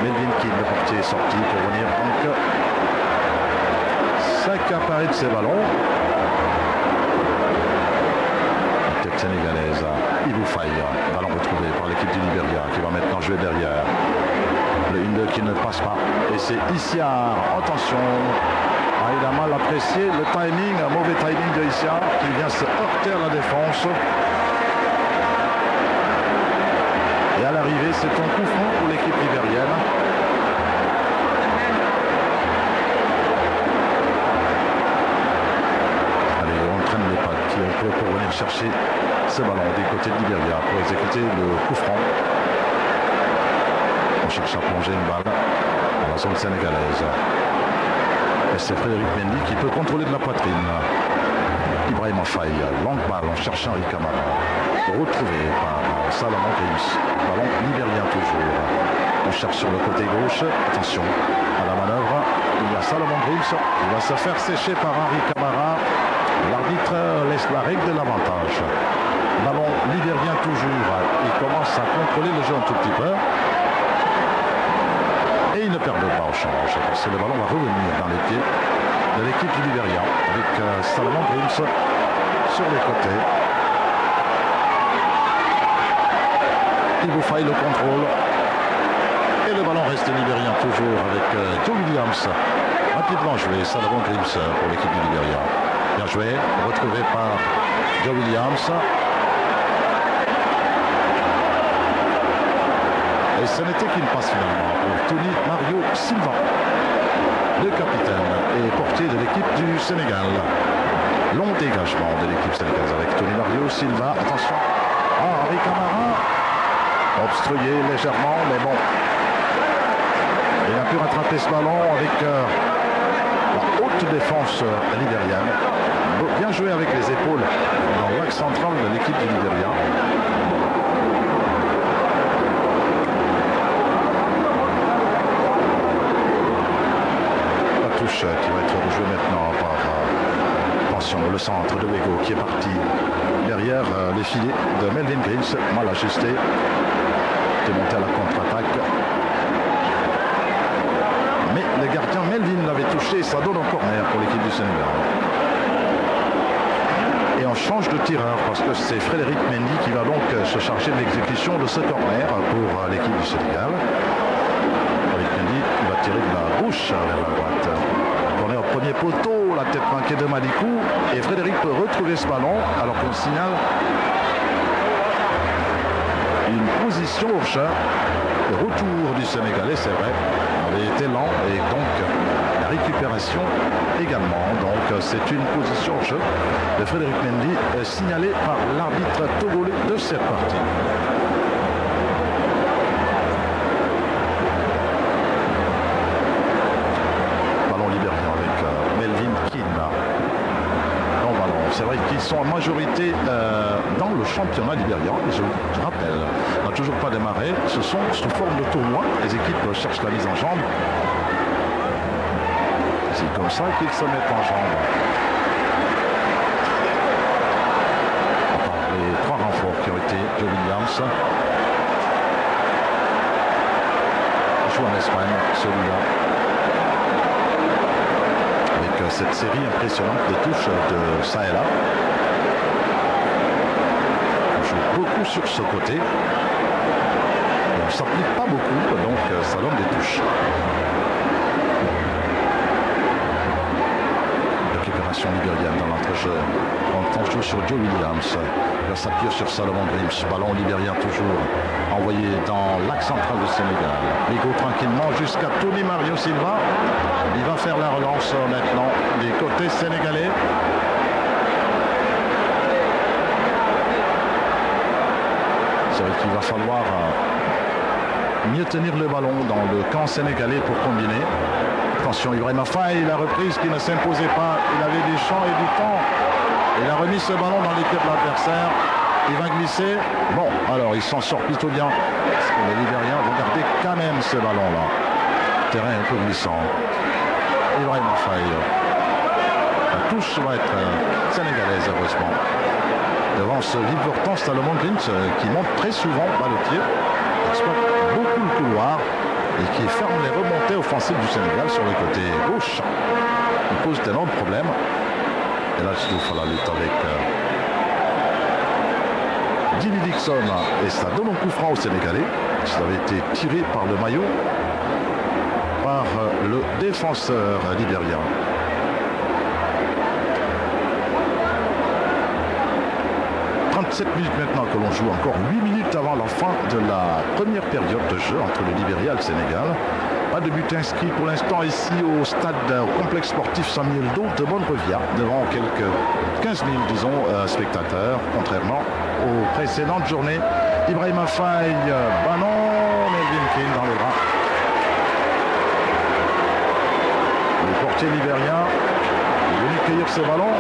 Melvin Kidd, le portier, est sorti pour venir donc s'accaparer de ses ballons. La tête sénégalaise. Ibou Faye. Ballon retrouvé par l'équipe du Libéria qui va maintenant jouer derrière. Le 1-2 qui ne passe pas. Et c'est Issiar. Attention. Il a mal apprécié le timing, un mauvais timing de Issiar qui vient se heurter à la défense. Et à l'arrivée, c'est un coup franc pour l'équipe libérienne. Allez, on entraîne les pattes qui ont pour venir chercher ce ballon du côté de Libéria pour exécuter le coup franc. On cherche à plonger une balle dans la zone sénégalaise. Et c'est Frédéric Mendy qui peut contrôler de la poitrine. Ibrahim Faye, longue balle en cherchant Henri Camara. Retrouvé par Salomon Grims. Ballon libérien toujours. On cherche sur le côté gauche. Attention à la manœuvre. Il y a Salomon Grims. Il va se faire sécher par Henri Camara. L'arbitre laisse la règle de l'avantage. Ballon libérien toujours. Il commence à contrôler le jeu un tout petit peu. Et il ne perd pas au change. Parce que le ballon va revenir dans les pieds de l'équipe du Libéria. Avec Salomon Grims sur les côtés. Il vous faille le contrôle. Et le ballon reste libérien toujours avec Joe Williams. Rapidement joué, Salomon Grims pour l'équipe du Libéria. Bien joué, retrouvé par Joe Williams. Et ce n'était qu'une passe finalement pour Tony Mario Silva, le capitaine et portier de l'équipe du Sénégal. Long dégagement de l'équipe sénégalaise avec Tony Mario Silva. Attention, Henri Camara. Obstrué légèrement, mais bon. Il a pu rattraper ce ballon avec la haute défense libérienne. Bien joué avec les épaules dans l'axe central de l'équipe du Libéria. La touche qui va être rejouée maintenant par attention, le centre de Wego qui est parti derrière les filets de Melvin Grims, mal ajusté. Monté à la contre-attaque. Mais le gardien Melvin l'avait touché, ça donne un corner pour l'équipe du Sénégal. Et on change de tireur parce que c'est Frédéric Mendy qui va donc se charger de l'exécution de ce corner pour l'équipe du Sénégal. Frédéric Mendy il va tirer de la gauche vers la droite. Corner au premier poteau, la tête manquée de Malikou. Et Frédéric peut retrouver ce ballon alors qu'on signale une position au chat. Le retour du Sénégalais, c'est vrai, avait été lent et donc la récupération également. Donc c'est une position au jeu de Frédéric Mendy signalée par l'arbitre togolais de cette partie. Ballon libérien avec Melvin Keane. C'est vrai qu'ils sont en majorité dans le championnat libérien. Je rappelle, on n'a toujours pas démarré. Ce sont sous forme de tournoi. Les équipes cherchent la mise en jambe. C'est comme ça qu'ils se mettent en jambe. Les trois renforts qui ont été Joe Williams. Il joue en Espagne, celui-là. Cette série impressionnante de touches de ça et là. On joue beaucoup sur ce côté. Et on ne s'applique pas beaucoup, donc ça donne des touches. Récupération libérienne dans l'entrejeu. On joue sur Joe Williams. Il va s'appuyer sur Salomon Grims. Ballon libérien toujours. Envoyé dans l'axe central du Sénégal. Ligo tranquillement jusqu'à Tony Mario Silva. Il va faire la relance maintenant des côtés sénégalais. C'est vrai qu'il va falloir mieux tenir le ballon dans le camp sénégalais pour combiner. Attention, Ibrahim Faye, la reprise qui ne s'imposait pas. Il avait du champ et du temps. Il a remis ce ballon dans l'équipe de l'adversaire. Il va glisser. Bon, alors il s'en sort plutôt bien. Parce que les Libériens vont garder quand même ce ballon-là. Terrain un peu glissant. Ibrahim Faye. La touche va être sénégalaise, heureusement. Devant ce Liverpool, Salomon Grims qui monte très souvent bas le pied, exploite beaucoup le couloir et qui ferme les remontées offensives du Sénégal sur le côté gauche. Il pose d'énormes problèmes. Et là, il faut la lutte avec Jimmy Dixon. Et ça donne un coup franc au Sénégalais. Ça avait été tiré par le maillot par le défenseur libérien. « 37 minutes maintenant que l'on joue, encore 8 minutes avant la fin de la première période de jeu entre le Libéria et le Sénégal. Pas de but inscrit pour l'instant ici au stade, au complexe sportif Samuel Doe de Monrovia, devant quelques 15 000, disons, spectateurs, contrairement aux précédentes journées. Ibrahima Faye, ballon, Melvin King dans les bras. Le portier libérien est venu cueillir ce ballon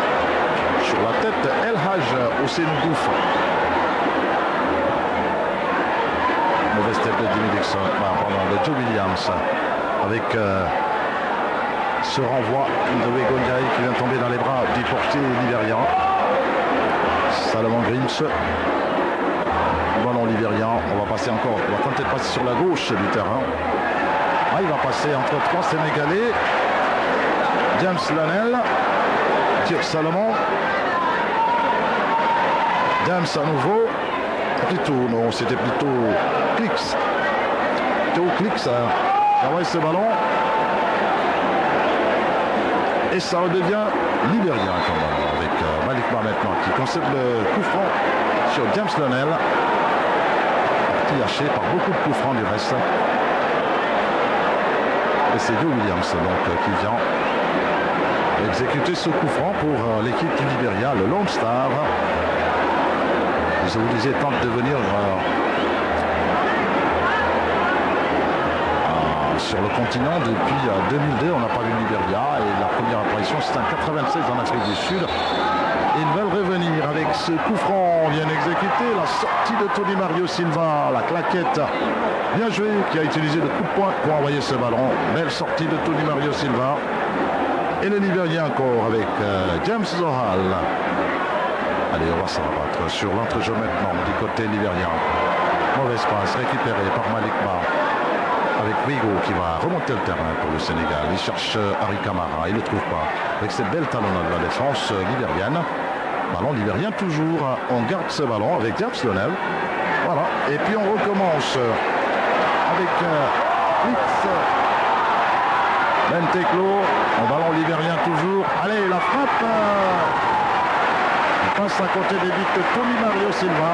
sur la tête de El Haj Ousseynou Douf. Mauvaise tête de Jimmy Dixon, de Joe Williams, avec ce renvoi de Wegonjaï qui vient tomber dans les bras du portier libérien. Salomon Grims, ballon libérien, on va passer encore, on va tenter de passer sur la gauche du terrain. Ah, il va passer entre trois Sénégalais. James Lanel, tire Salomon. James à nouveau. Plutôt, non, c'était plutôt Clix. Théo Clix a envoyé ce ballon. Et ça redevient libérien quand même, avec Malik Ba maintenant qui concède le coup franc sur James Lanel. Parti haché par beaucoup de coups francs du reste. Et c'est Joe Williams donc, qui vient exécuter ce coup franc pour l'équipe du Libéria, le Lone Star. Je vous disais, tente de venir sur le continent depuis 2002. On n'a pas vu le Libéria et la première apparition c'était en 96 en Afrique du Sud. Et ils veulent revenir avec ce coup franc bien exécuté. La sortie de Tony Mario Silva, la claquette bien jouée qui a utilisé le coup de poing pour envoyer ce ballon. Belle sortie de Tony Mario Silva. Et le Libérien encore avec James Zohal. Allez, on va s'en rabattre sur l'entrejeu maintenant du côté libérien. Mauvaise passe récupérée par Malik Ba avec Wigo qui va remonter le terrain pour le Sénégal. Il cherche Harry Camara, il ne le trouve pas. Avec cette belle talonnade de la défense libérienne. Ballon libérien toujours. On garde ce ballon avec James Lonel. Voilà. Et puis on recommence avec Fritz Benteclo. Un ballon libérien toujours. Allez, la frappe. Il passe à côté des buts de Tony Mario Silva.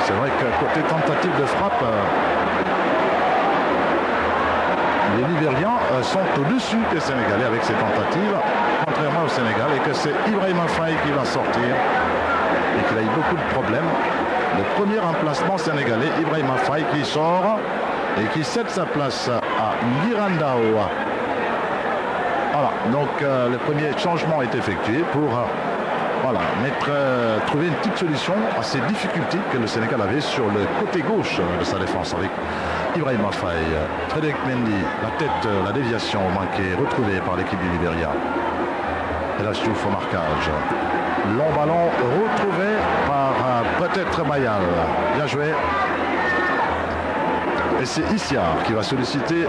C'est vrai que côté tentative de frappe, les Libériens sont au-dessus des Sénégalais avec ces tentatives, contrairement au Sénégal, et que c'est Ibrahima Faye qui va sortir et qu'il a eu beaucoup de problèmes. Le premier emplacement sénégalais, Ibrahima Faye qui sort et qui cède sa place à Ngirandao. Voilà, donc le premier changement est effectué pour voilà, trouver une petite solution à ces difficultés que le Sénégal avait sur le côté gauche de sa défense avec Ibrahima Faye. Frédéric Mendy, la tête, la déviation manquée, retrouvée par l'équipe du Libéria. Et là, Stiouf au marquage. Long ballon retrouvé par peut-être Mayal. Bien joué. Et c'est Issiar qui va solliciter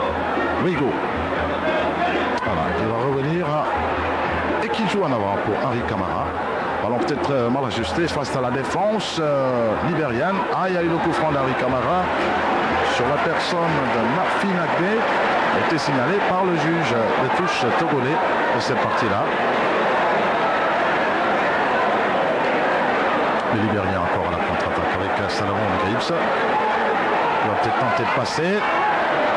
Wigo. Voilà, qui va revenir et qui joue en avant pour Harry Camara. Ballon peut-être mal ajusté face à la défense libérienne. Ah, il y a eu le coup franc d'Harry Camara sur la personne de Nafi Nagbe. A été signalé par le juge de touche togolais de cette partie-là. Le Libérien encore à la contre-attaque avec Salomon Grips. Il va peut-être tenter de passer.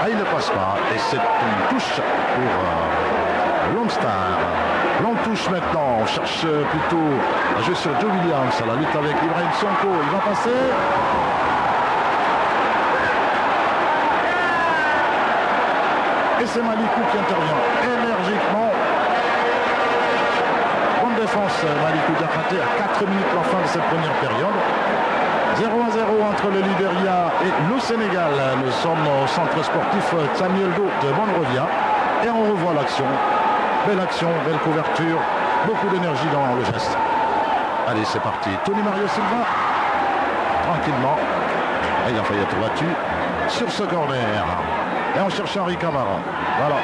Ah, il ne passe pas. Et c'est une touche pour Lone Star. Longue touche maintenant. On cherche plutôt à jouer sur Joe Williams à la lutte avec Ibrahim Sonko. Il va passer. Et c'est Malikou qui intervient énergiquement. Bonne défense, Malikou Diakhaté à 4 minutes la fin de cette première période. 0-0 entre le Libéria et le Sénégal. Nous sommes au centre sportif Samuel Doe de Monrovia. Et on revoit l'action. Belle action, belle couverture. Beaucoup d'énergie dans le geste. Allez, c'est parti. Tony Mario Silva. Tranquillement. Et il a failli être battu sur ce corner. Et on cherche Henri Camara. Voilà.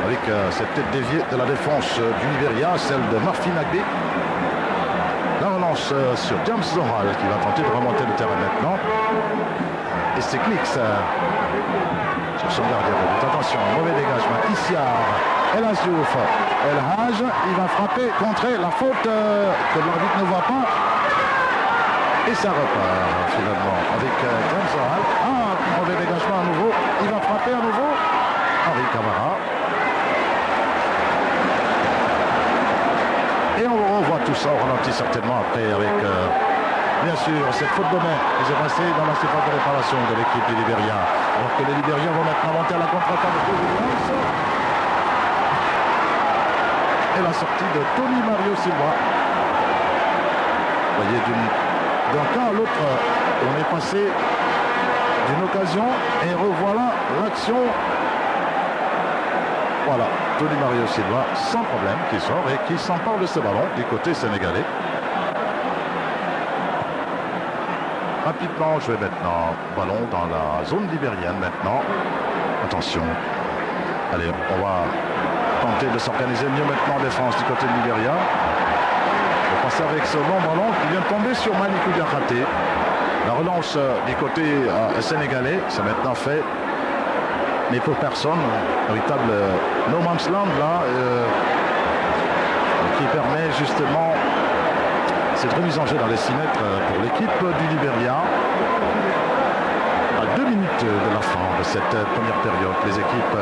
Avec cette tête déviée de la défense du Libéria, celle de Marfi Nagbe. La relance relance sur James Zoral qui va tenter de remonter le terrain maintenant. Et c'est Knicks sur son gardien de but. Attention, mauvais dégagement. Issiar, El Hadj Diouf. El Hadj, il va frapper, contrer la faute que l'arbitre ne voit pas. Et ça repart finalement avec James Zoral. Mauvais dégagement à nouveau. Il va frapper à nouveau. Henri Camara. Et on revoit tout ça au ralenti certainement après avec, bien sûr, cette faute de main qui s'est passée dans la surface de réparation de l'équipe du Libéria. Alors que les Libériens vont maintenant monter à la contre-attaque de Williams. Et la sortie de Tony Mario Silva. Vous voyez, d'un cas à l'autre, on est passé d'une occasion et revoilà l'action. Voilà, Tony Mario Silva, sans problème, qui sort et qui s'empare de ce ballon du côté sénégalais. Rapidement joué maintenant, ballon dans la zone libérienne maintenant. Attention, allez, on va tenter de s'organiser mieux maintenant en défense du côté de Libéria. On va passer avec ce long ballon qui vient de tomber sur Malikou Diakhaté. La relance du côté sénégalais, c'est maintenant fait. Mais pour personne, véritable no man's land là, qui permet justement cette remise en jeu dans les 6 mètres pour l'équipe du Libéria. À 2 minutes de la fin de cette première période, les équipes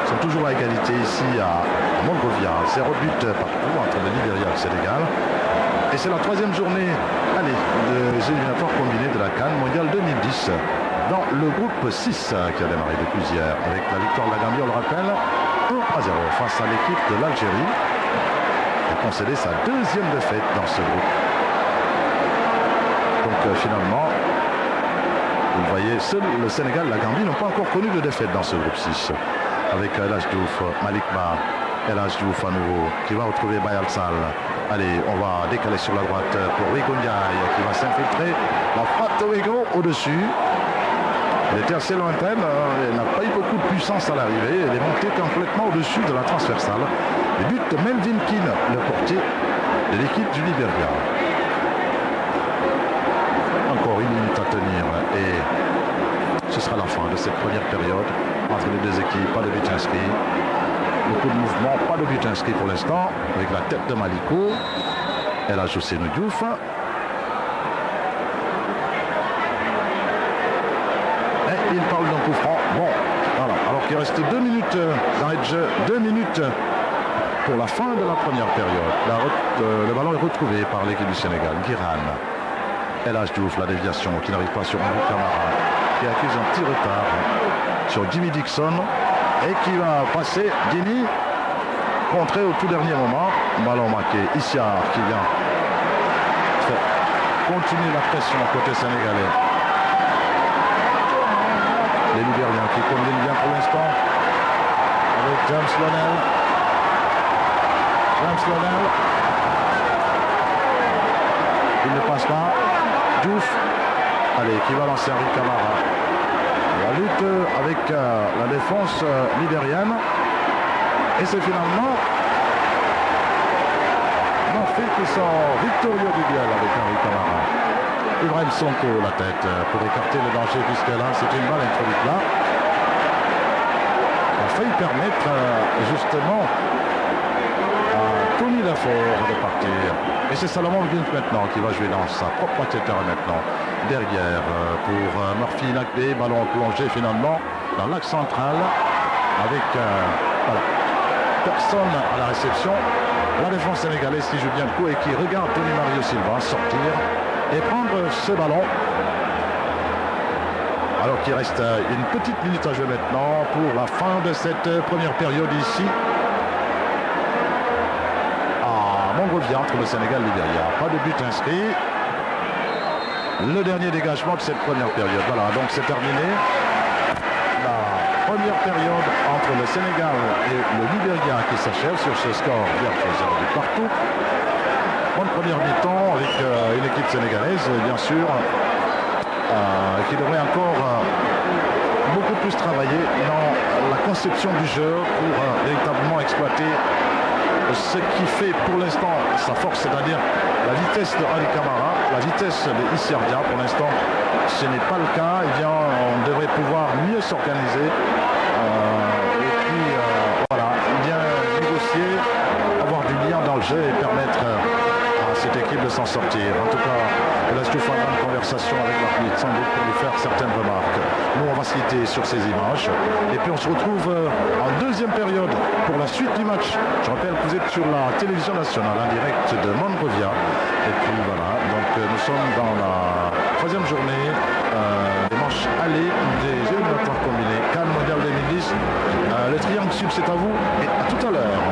sont toujours à égalité ici à Monrovia. 0 but partout entre le Libéria et le Sénégal. Et c'est la 3e journée des éliminatoires combinés de la CAN mondiale 2010. Dans le groupe 6 qui a démarré depuis hier avec la victoire de la Gambie, on le rappelle, 1-0 face à l'équipe de l'Algérie qui a concédé sa 2e défaite dans ce groupe. Donc finalement, vous le voyez, seul le Sénégal et la Gambie n'ont pas encore connu de défaite dans ce groupe 6 avec El Hadj Diouf, Malick Ba, El Hadj Diouf à nouveau qui va retrouver Bayal Sall. Allez, on va décaler sur la droite pour Wigo Ndiaye qui va s'infiltrer. La frappe de Wigo au-dessus. Elle était assez lointaine, elle n'a pas eu beaucoup de puissance à l'arrivée, elle est montée complètement au-dessus de la transversale. Le but de Melvin Keane, le portier de l'équipe du Libéria. Encore 1 minute à tenir et ce sera la fin de cette première période entre les deux équipes. Pas de but inscrit, beaucoup de mouvements, pas de but inscrit pour l'instant avec la tête de Malikou. Elle a joué Diouf. Il parle d'un coup franc. Bon, voilà. Alors qu'il reste 2 minutes d'arrêt de jeu, 2 minutes pour la fin de la première période. Le ballon est retrouvé par l'équipe du Sénégal. Guiran. El Hadj Diouf, la déviation qui n'arrive pas sur Henri Camara, qui accuse un petit retard sur Jimmy Dixon et qui va passer Jimmy, contré au tout dernier moment. Ballon marqué. Issiar qui vient faire continuer la pression côté sénégalais. Les Libériens qui combinent bien pour l'instant avec James Lonel. Il ne passe pas. Diouf, allez, qui va lancer Henri Camara. La lutte avec la défense libérienne. Et c'est finalement Murphy qui sort victorieux du duel avec Henri Camara. Ibrahim Sonko la tête pour écarter le danger puisque là c'est une balle introduite là. A failli permettre justement à Tony Lafort de partir. Et c'est Salomon Gint maintenant qui va jouer dans sa propre moitié de terrain maintenant. Derrière pour Murphy Nakbe, ballon plongé finalement dans l'axe central avec voilà, personne à la réception. La défense sénégalaise qui joue bien le coup et qui regarde Tony Mario Silva sortir et prendre ce ballon. Alors qu'il reste une petite minute à jouer maintenant pour la fin de cette première période ici à Monrovia entre le Sénégal et Libéria. Pas de but inscrit. Le dernier dégagement de cette première période. Voilà, donc c'est terminé. La première période entre le Sénégal et le Libéria qui s'achève sur ce score vierge 0 but partout. Bonne première mi-temps avec une équipe sénégalaise, bien sûr, qui devrait encore beaucoup plus travailler dans la conception du jeu pour véritablement exploiter ce qui fait pour l'instant sa force, c'est-à-dire la vitesse de Ali Camara, la vitesse de Issiardia. Pour l'instant, ce n'est pas le cas. Eh bien, on devrait pouvoir mieux s'organiser et puis voilà, bien négocier, avoir du lien dans le jeu et permettre à cette équipe de s'en sortir. En tout cas, je laisse tout faire une conversation avec l'arbitre sans doute pour lui faire certaines remarques. Nous, on va se quitter sur ces images et puis on se retrouve en deuxième période pour la suite du match. Je rappelle que vous êtes sur la télévision nationale en direct de Monrovia. Et puis voilà, donc nous sommes dans la troisième journée des manches allées des éliminatoires combinés CAN Mondial 2010. Le triangle sud, c'est à vous et à tout à l'heure.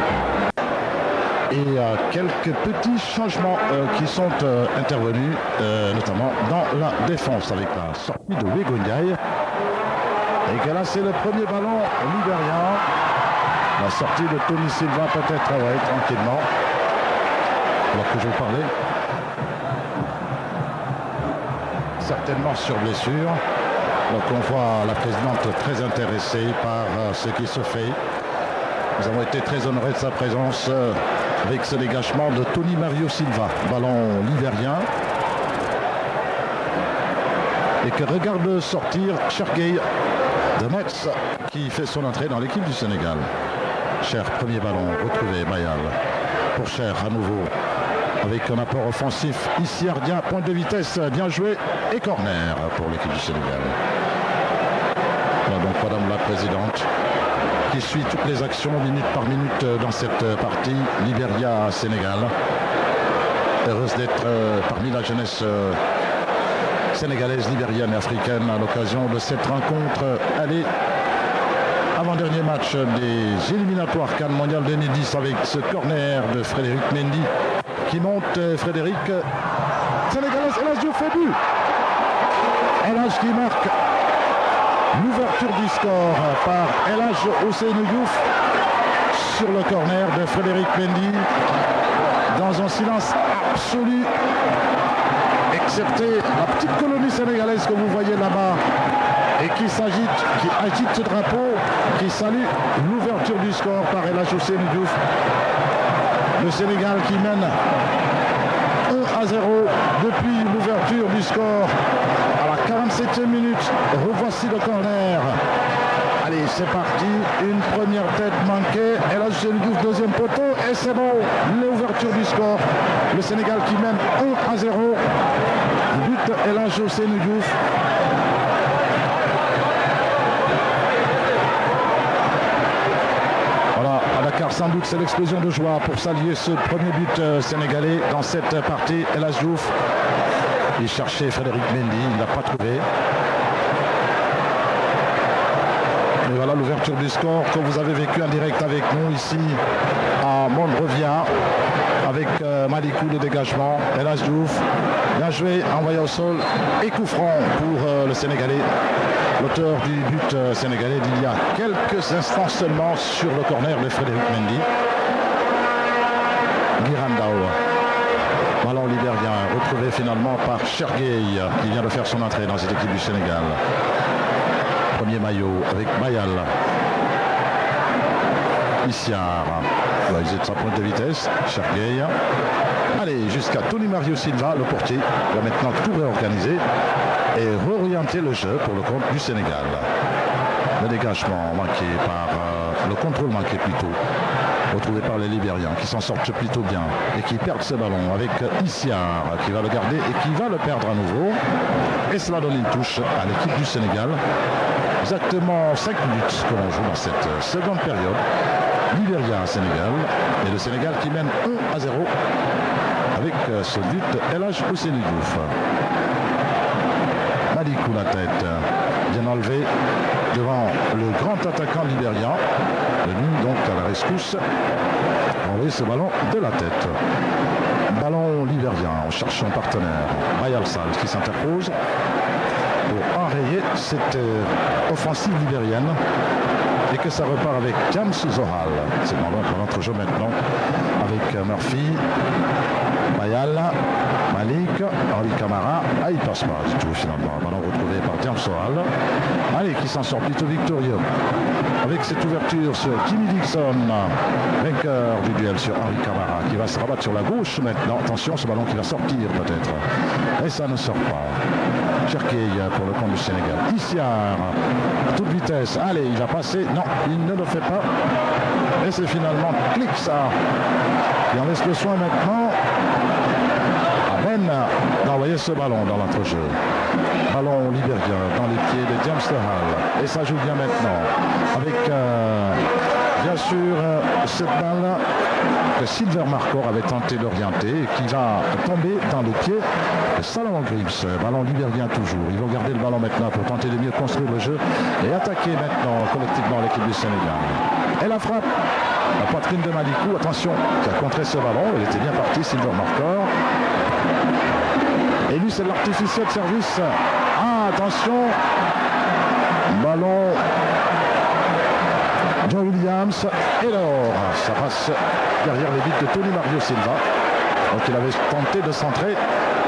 Et quelques petits changements qui sont intervenus, notamment dans la défense avec la sortie de Wegonyaï. Et que là, c'est le premier ballon libérien. La sortie de Tony Silva peut-être, tranquillement. Alors que je vous parlais. Certainement sur blessure. Donc on voit la présidente très intéressée par ce qui se fait. Nous avons été très honorés de sa présence avec ce dégagement de Tony Mario Silva, ballon libérien. Et que regarde sortir Chergueil de Metz qui fait son entrée dans l'équipe du Sénégal. Cher, premier ballon retrouvé, Mayal. Pour Cher à nouveau. Avec un apport offensif ici, Ardien, pointe de vitesse, bien joué. Et corner pour l'équipe du Sénégal. Voilà donc Madame la Présidente qui suit toutes les actions minute par minute dans cette partie Libéria-Sénégal. Heureuse d'être parmi la jeunesse sénégalaise, libérienne et africaine à l'occasion de cette rencontre. Allez, avant-dernier match des éliminatoires CAN Mondial 2010 avec ce corner de Frédéric Mendy qui monte. Frédéric, sénégalaise, El Hadj Diouf fait but. El Hadj qui marque l'ouverture du score par El Hadj Ousseynou Diouf sur le corner de Frédéric Mendy dans un silence absolu, excepté la petite colonie sénégalaise que vous voyez là-bas et qui s'agite, qui agite ce drapeau, qui salue l'ouverture du score par El Hadj Ousseynou Diouf. Le Sénégal qui mène 1-0 depuis l'ouverture du score à la 47e minute. Revoici le corner. Allez, c'est parti. Une première tête manquée. El Hadj Ousseynou Diouf, deuxième poteau. Et c'est bon. L'ouverture du score. Le Sénégal qui mène 1-0. But El Hadj Ousseynou Diouf. Sans doute c'est l'explosion de joie pour saluer ce premier but sénégalais dans cette partie. El Hadj Diouf, il cherchait Frédéric Mendy, il ne l'a pas trouvé. Et voilà l'ouverture du score que vous avez vécu en direct avec nous ici à Monrovia avec Malikou de dégagement. El Hadj Diouf, bien joué, envoyé au sol et coup franc pour le Sénégalais. L'auteur du but sénégalais d'il y a quelques instants seulement sur le corner de Frédéric Mendy. Guirandao. Ballon libérien retrouvé finalement par Chergueil qui vient de faire son entrée dans cette équipe du Sénégal. Premier maillot avec Mayal. Issiar. Là, ils étaient à pointe de vitesse. Chergueil. Allez, jusqu'à Tony Mario Silva, le portier, va maintenant tout réorganiser et réorienter le jeu pour le compte du Sénégal. Le dégagement manqué par le contrôle manqué plutôt, retrouvé par les Libériens qui s'en sortent plutôt bien et qui perdent ce ballon avec Issiar qui va le garder et qui va le perdre à nouveau. Et cela donne une touche à l'équipe du Sénégal. Exactement 5 minutes que l'on joue dans cette seconde période. Libéria-Sénégal et le Sénégal qui mène 1-0 avec ce but El Hadj Ousseynou Diouf. Malikou la tête, bien enlevé devant le grand attaquant libérien, venu donc à la rescousse, enlever ce ballon de la tête. Ballon libérien, on cherche son partenaire, Mayal Sall qui s'interpose pour enrayer cette offensive libérienne et que ça repart avec James Zohal. C'est dans l'entrejeu maintenant avec Murphy. Mayal, Malik, Henri Camara. Ah, il passe pas du tout finalement. Ballon retrouvé par James Soral. Allez, qui s'en sort plutôt victorieux. Avec cette ouverture sur Jimmy Dixon, vainqueur du duel sur Henri Camara, qui va se rabattre sur la gauche maintenant. Attention, ce ballon qui va sortir peut-être. Et ça ne sort pas. Cherkey pour le compte du Sénégal. Issiar, à toute vitesse. Allez, il va passer. Non, il ne le fait pas. Et c'est finalement Klixa qui en laisse le soin maintenant à Ben d'envoyer ce ballon dans l'entrejeu. Ballon libérien dans les pieds de James Hall. Et ça joue bien maintenant. Avec bien sûr cette balle que Silver Marcor avait tenté d'orienter et qui va tomber dans les pieds de Salomon Grims. Ballon libérien toujours. Ils vont garder le ballon maintenant pour tenter de mieux construire le jeu et attaquer maintenant collectivement l'équipe du Sénégal. Et la frappe, la poitrine de Malikou, attention, qui a contré ce ballon. Il était bien parti, Silver Marcor. Et lui, c'est l'artificiel de service. Ah, attention, ballon John Williams. Et alors, ça passe derrière les buts de Tony Mario Silva. Donc il avait tenté de centrer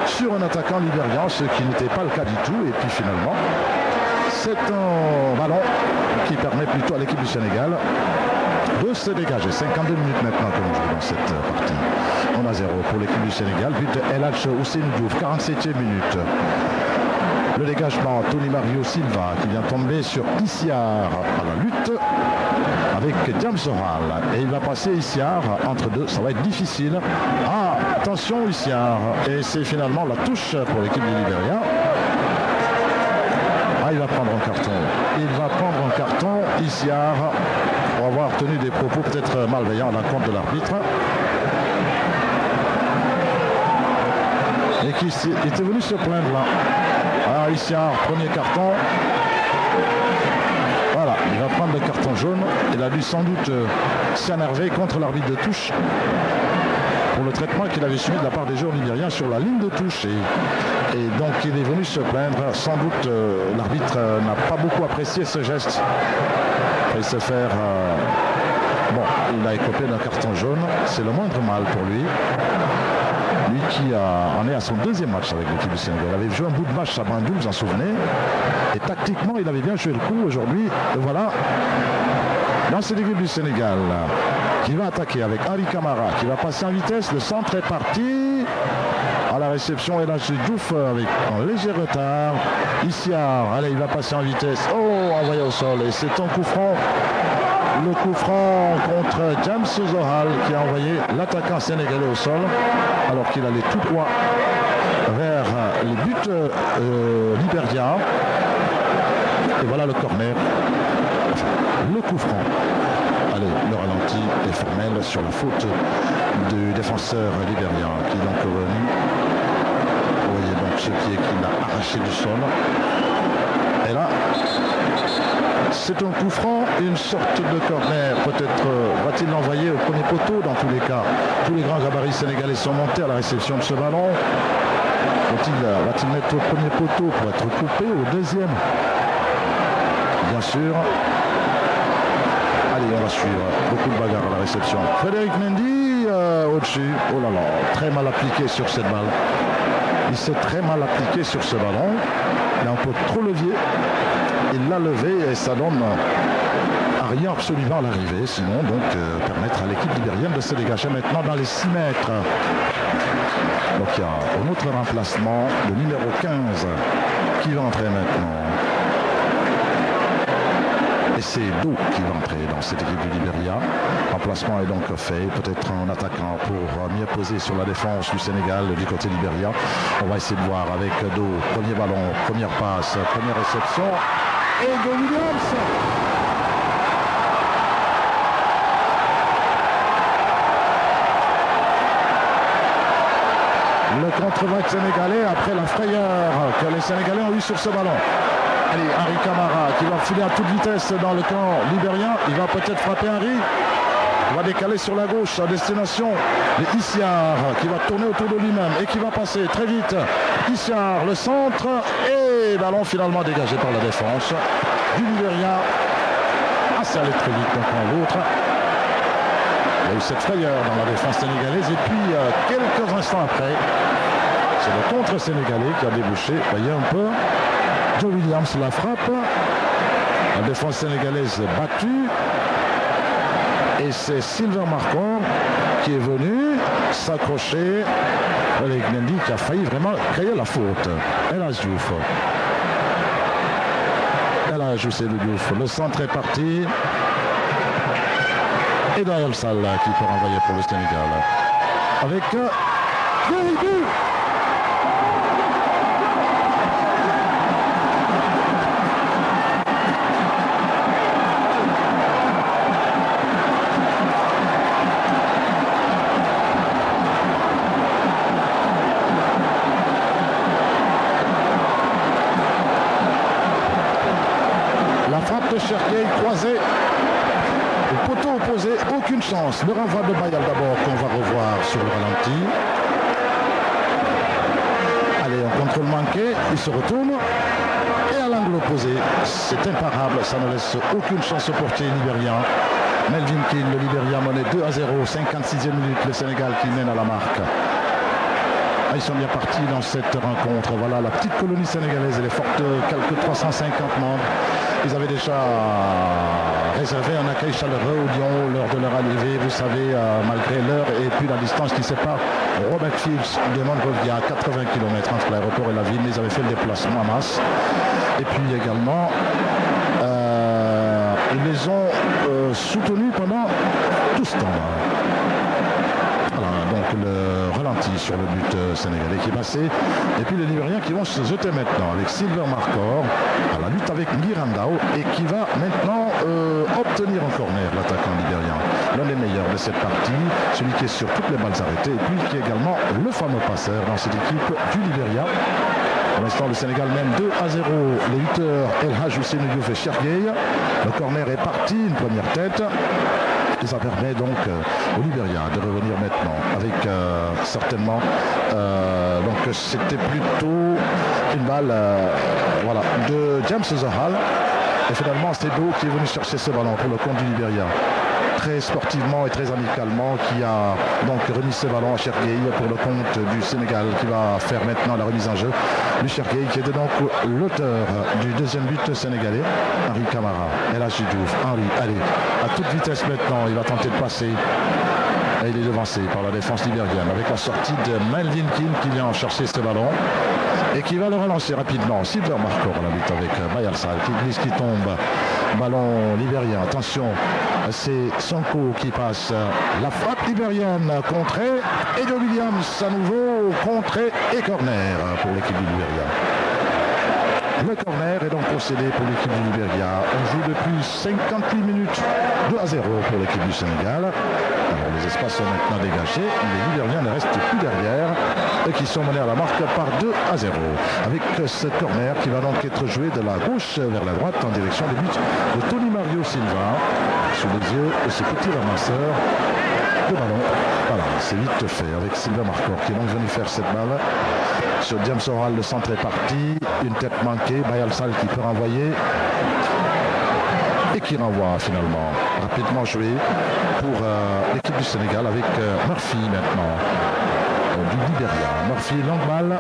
sur un attaquant libérien, ce qui n'était pas le cas du tout. Et puis finalement, c'est un ballon qui permet plutôt à l'équipe du Sénégal de se dégager. 52 minutes maintenant que nous jouons dans cette partie. 1-0 pour l'équipe du Sénégal. But de El Hadj Ousseynou Diouf, 47e minute. Le dégagement, Tony Mario Silva qui vient tomber sur Issiar à la lutte avec James Hall. Et il va passer Issiar entre deux. Ça va être difficile. Ah, attention Issiar. Et c'est finalement la touche pour l'équipe du Libéria. Ah, il va prendre un carton. Il va prendre un carton, Issiar, pour avoir tenu des propos peut-être malveillants à l'encontre de l'arbitre. Et qui était venu se plaindre là. Ah, Issiar, premier carton. Voilà, il va prendre le carton jaune. Il a dû sans doute s'énerver contre l'arbitre de touche pour le traitement qu'il avait subi de la part des joueurs libériens sur la ligne de touche. Et donc il est venu se plaindre. Sans doute l'arbitre n'a pas beaucoup apprécié ce geste. Il se faire... bon, il a écopé d'un carton jaune. C'est le moindre mal pour lui. Lui qui en est à son deuxième match avec l'équipe du Sénégal. Il avait joué un bout de match à Bandung, vous en souvenez. Et tactiquement, il avait bien joué le coup aujourd'hui. Et voilà, dans cette équipe du Sénégal, qui va attaquer avec Henri Camara, qui va passer en vitesse. Le centre est parti. À la réception, El Hadj Diouf avec un léger retard. Issiar, allez, il va passer en vitesse. Oh, envoyé au sol. Et c'est un coup franc. Le coup franc contre James Zohal qui a envoyé l'attaquant sénégalais au sol alors qu'il allait tout droit vers les buts libériens. Et voilà le corner. Le coup franc. Allez, le ralenti est formel sur la faute du défenseur libérien qui est donc revenu. Vous voyez donc ce pied qu'il a arraché du sol. Et là, c'est un coup franc, une sorte de corner. Peut-être va-t-il l'envoyer au premier poteau dans tous les cas. Tous les grands gabarits sénégalais sont montés à la réception de ce ballon. Va-t-il mettre au premier poteau pour être coupé au deuxième? Bien sûr. Allez, on va suivre. Beaucoup de bagarres à la réception. Frédéric Mendy au-dessus. Oh là là, très mal appliqué sur cette balle. Il s'est très mal appliqué sur ce ballon. Il a un peu trop levier. Il l'a levé et ça donne à rien absolument à l'arrivée. Sinon, donc, permettre à l'équipe libérienne de se dégager maintenant dans les 6 mètres. Donc, il y a un autre remplacement, le numéro 15, qui va entrer maintenant. Et c'est Do qui va entrer dans cette équipe du Libéria. Remplacement est donc fait. Peut-être un attaquant pour mieux poser sur la défense du Sénégal du côté Libéria. On va essayer de voir avec Do. Premier ballon, première passe, première réception. Et de Williams. Le contre-vague sénégalais après la frayeur que les Sénégalais ont eu sur ce ballon. Allez, Henri Camara qui va filer à toute vitesse dans le camp libérien. Il va peut-être frapper Henri. Il va décaler sur la gauche à destination de Issiar qui va tourner autour de lui-même et qui va passer très vite. Issiar, le centre et ballon finalement dégagé par la défense du Libéria. Ah, ça allait très vite d'un camp à l'autre. eu cette frayeur dans la défense sénégalaise. Et puis, quelques instants après, c'est le contre sénégalais qui a débouché. Voyez un peu. Joe Williams la frappe. La défense sénégalaise battue. Et c'est Sylvain Marcor qui est venu s'accrocher avec Mendy qui a failli vraiment créer la faute. El Hadj Diouf. El Hadj Ousseynou Diouf. Le centre est parti. Et Bayal Sall qui peut renvoyer pour le Sénégal. Avec le but. La frappe de Cherki croisée. Au poteau opposé, aucune chance. Le renvoi de Bayal d'abord qu'on va revoir sur le ralenti. Allez, un contrôle manqué, il se retourne. Et à l'angle opposé, c'est imparable, ça ne laisse aucune chance au portier libérien. Melvin Keane, le Libéria menait 2-0, 56e minute, le Sénégal qui mène à la marque. Ils sont bien partis dans cette rencontre. Voilà, la petite colonie sénégalaise, elle est forte, quelques 350 membres. Ils avaient déjà réservé un accueil chaleureux au Lyon lors de leur arrivée, vous savez, malgré l'heure et puis la distance qui sépare Robert Phillips de Monrovia, 80 km entre l'aéroport et la ville. Ils avaient fait le déplacement à masse. Et puis également, ils les ont soutenus pendant tout ce temps. Voilà, donc le ralenti sur le but sénégalais qui est passé. Et puis les Libériens qui vont se jeter maintenant avec Sylvain Marcor à la lutte avec Ngirandao et qui va maintenant obtenir un corner, l'attaquant libérien. L'un des meilleurs de cette partie, celui qui est sur toutes les balles arrêtées et puis qui est également le fameux passeur dans cette équipe du Libéria. Pour l'instant, le Sénégal mène 2-0. Les lutteurs El Hadj Ousseynou Diouf et Chergueil. Le corner est parti, une première tête. Et ça permet donc au Libéria de revenir maintenant avec certainement donc c'était plutôt une balle voilà, de James Zohal. Et finalement c'est Do qui est venu chercher ce ballon pour le compte du Libéria. Très sportivement et très amicalement qui a donc remis ce ballon à Chergueil pour le compte du Sénégal qui va faire maintenant la remise en jeu. Du Chergueil qui était donc l'auteur du deuxième but sénégalais. Henri Camara, El Hadj Diouf, Henri, allez, à toute vitesse maintenant, il va tenter de passer. Et il est devancé par la défense libérienne avec la sortie de Melvin Keane qui vient chercher ce ballon et qui va le relancer rapidement. Sylvain Marcor à la lutte avec Bayal Sall qui glisse, qui tombe. Ballon libérien, attention, c'est Sonko qui passe. La frappe libérienne, contrée, et de Williams à nouveau, contrée et corner pour l'équipe du Libéria. Le corner est donc procédé pour l'équipe du Libéria. On joue depuis 58 minutes, 2-0 pour l'équipe du Sénégal. Alors les espaces sont maintenant dégagés, les Libériens ne restent plus derrière et qui sont menés à la marque par 2-0. Avec ce corner qui va donc être joué de la gauche vers la droite en direction des buts de Tony Mario Silva. Sous les yeux de ce petit ramasseur de ballon. Voilà, c'est vite fait avec Sylvain Marcor qui est donc venu faire cette balle. Sur James Oral, le centre est parti. Une tête manquée. Bayal Sall qui peut renvoyer. Et qui renvoie finalement. Rapidement joué pour l'équipe du Sénégal avec Murphy maintenant. Du Libéria. Murphy, longue balle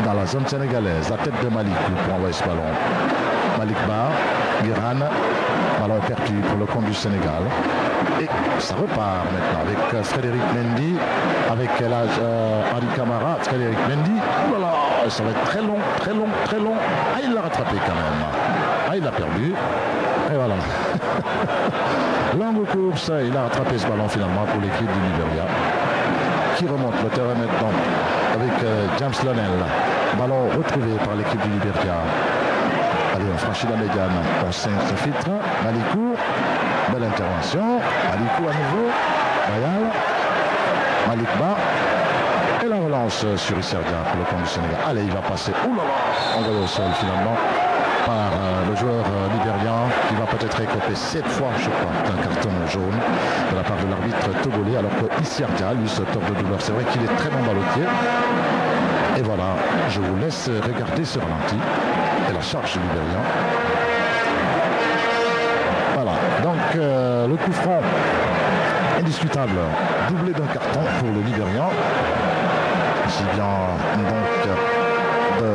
dans la zone sénégalaise. La tête de Malik pour envoyer ce ballon. Malik Ba, Guéran. Ballon perdu pour le compte du Sénégal. Et ça repart maintenant avec Frédéric Mendy, avec Henri Camara, Frédéric Mendy. Voilà, ça va être très long, très long, très long. Ah, il l'a rattrapé quand même. Ah, il l'a perdu. Et voilà. Longue course, il a rattrapé ce ballon finalement pour l'équipe du Libéria. Qui remonte le terrain maintenant avec James Lonnel. Ballon retrouvé par l'équipe du Libéria. Allez, on franchit la médiane. On s'infiltre. Malikou. Belle intervention. Malikou à nouveau. Bayal. Malik Ba. Et la relance sur Isserdia pour le compte du Sénégal. Allez, il va passer. Ouh là là. Envoyé au sol finalement par le joueur libérien qui va peut-être écoper 7 fois, je crois, d'un carton jaune de la part de l'arbitre togolais. Alors que Isserdia, lui, se tord de douleur. C'est vrai qu'il est très bon ballottier. Et voilà, je vous laisse regarder ce ralenti et la charge du Libérien. Voilà, donc le coup franc indiscutable. Doublé d'un carton pour le Libérian. Ici vient donc de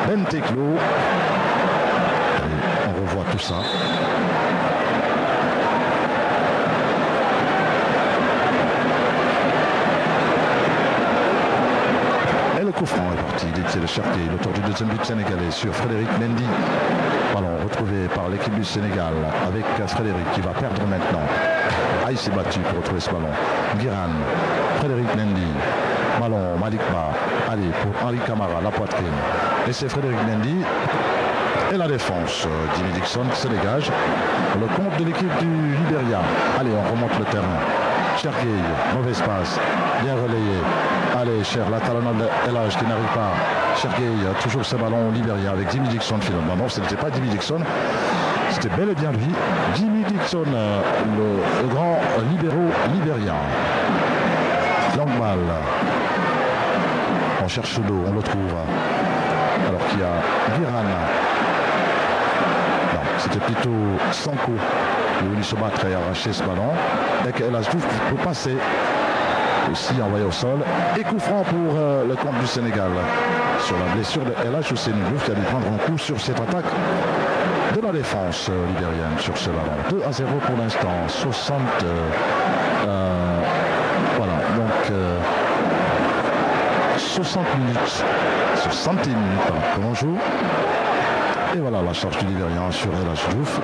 Benteklo. On revoit tout ça. Et le coup franc est parti. C'est le Cherki, l'auteur du deuxième but sénégalais sur Frédéric Mendy. Ballon retrouvé par l'équipe du Sénégal avec Frédéric qui va perdre maintenant. Ah, il s'est battu pour retrouver ce ballon. Guiran, Frédéric Mendy. Ballon, Malikba. Allez, pour Henri Camara, la poitrine. Et c'est Frédéric Mendy. Et la défense. Jimmy Dixon se dégage. Le compte de l'équipe du Libéria. Allez, on remonte le terrain. Cherki, mauvaise passe. Bien relayé. Allez, cher, la talonnade Elage qui n'arrive pas. Cherki, toujours ce ballon au Libéria avec Jimmy Dixon finalement. Non, ce n'était pas Jimmy Dixon. C'était bel et bien lui. Jimmy Dixon, le grand libéraux libérien. Longue balle. On cherche l'eau, on le trouve. Alors qu'il y a Guiran. Non, c'était plutôt Sanko qui est venu se battre et arracher ce ballon. Et qu'El Hadjouf peut passer. Aussi envoyé au sol. Et coup franc pour le compte du Sénégal. Sur la blessure de El Hadj Ousseynou Diouf qui a dû prendre un coup sur cette attaque de la défense libérienne sur ce ballon. 2-0 pour l'instant. 60. Voilà, donc 60 minutes. 60 minutes que l'on joue. Et voilà la charge du Libérien sur El Hadj Diouf.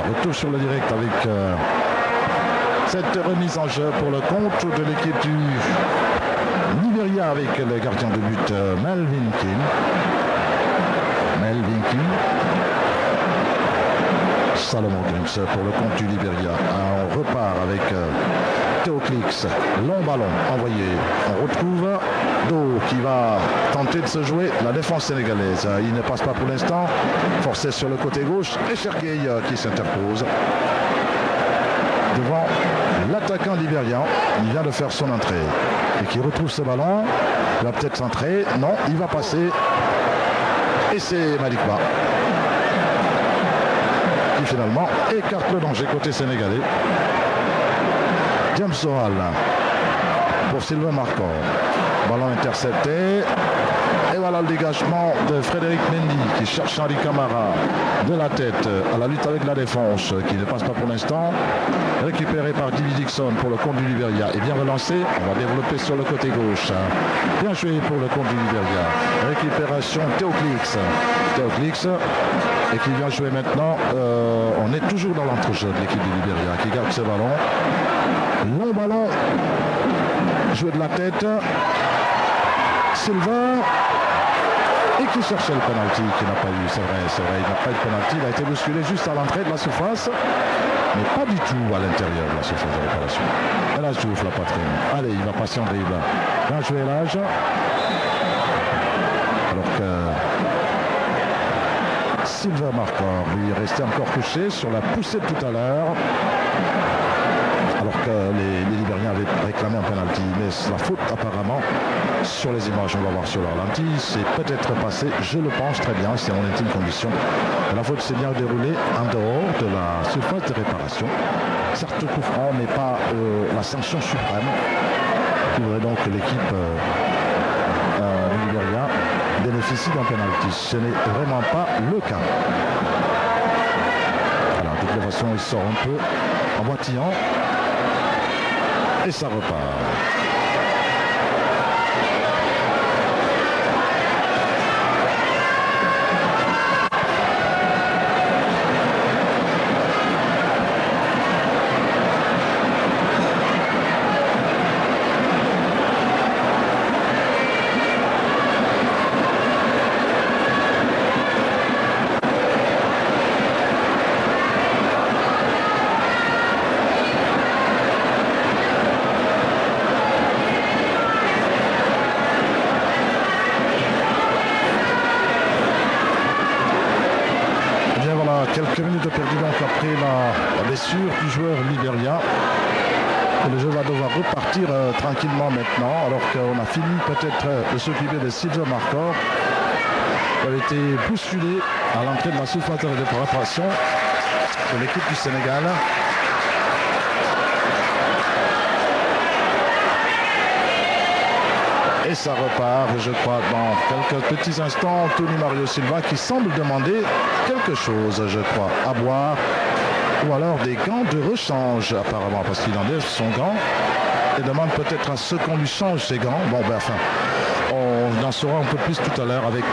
Retour sur le direct avec cette remise en jeu pour le compte de l'équipe du Libéria avec le gardien de but Melvin King. Salomon Grings pour le compte du Libéria. On repart avec Théoclix. Long ballon envoyé. On retrouve Do qui va tenter de se jouer la défense sénégalaise. Il ne passe pas pour l'instant. Forcé sur le côté gauche. Et Cherki qui s'interpose devant l'attaquant libérien. Il vient de faire son entrée. Et qui retrouve ce ballon. Il va peut-être centrer. Non, il va passer. Et c'est Malikba qui finalement écarte le danger côté sénégalais. James Soral pour Sylvain Marcor. Ballon intercepté. Et voilà le dégagement de Frédéric Mendy qui cherche Henri Camara de la tête à la lutte avec la défense qui ne passe pas pour l'instant. Récupéré par Jimmy Dixon pour le compte du Libéria et bien relancé. On va développer sur le côté gauche. Bien joué pour le compte du Libéria. Récupération Théoclix et qui vient jouer maintenant. On est toujours dans l'entrejeu de l'équipe du Libéria qui garde ce ballon. Long ballon. Joué de la tête. Sylvain. Et qui cherchait le penalty, qui n'a pas eu, c'est vrai, il n'a pas eu de penalty, il a été bousculé juste à l'entrée de la surface, mais pas du tout à l'intérieur de la surface de réparation. El Hadj Diouf la poitrine. Allez, il va passer en dribble. Bien joué El Hadj. Alors que Sylvain Marcor, lui, est resté encore couché sur la poussée de tout à l'heure. Alors que les Libériens avaient réclamé un penalty, mais la faute apparemment sur les images, on va voir sur le ralenti, c'est peut-être passé, je le pense très bien, c'est en intime condition. La faute s'est bien déroulée en dehors de la surface de réparation. Certes coup franc, mais pas la sanction suprême qui voudrait donc que l'équipe du Libéria bénéficie d'un penalty. Ce n'est vraiment pas le cas. Alors de toute façon, il sort un peu en boitillant. Et ça repart. Quelques minutes de perdu donc après la blessure du joueur libérien. Et le jeu va devoir repartir tranquillement maintenant, alors qu'on a fini peut-être de s'occuper de Sylvain Marcor, qui avait été bousculé à l'entrée de la surface de préparation de l'équipe du Sénégal. Et ça repart, je crois, dans quelques petits instants. Tony Mario Silva qui semble demander quelque chose, je crois, à boire. Ou alors des gants de rechange, apparemment, parce qu'il enlève son gant et demande peut-être à ce qu'on lui change ses gants. Bon, ben enfin, on en saura un peu plus tout à l'heure avec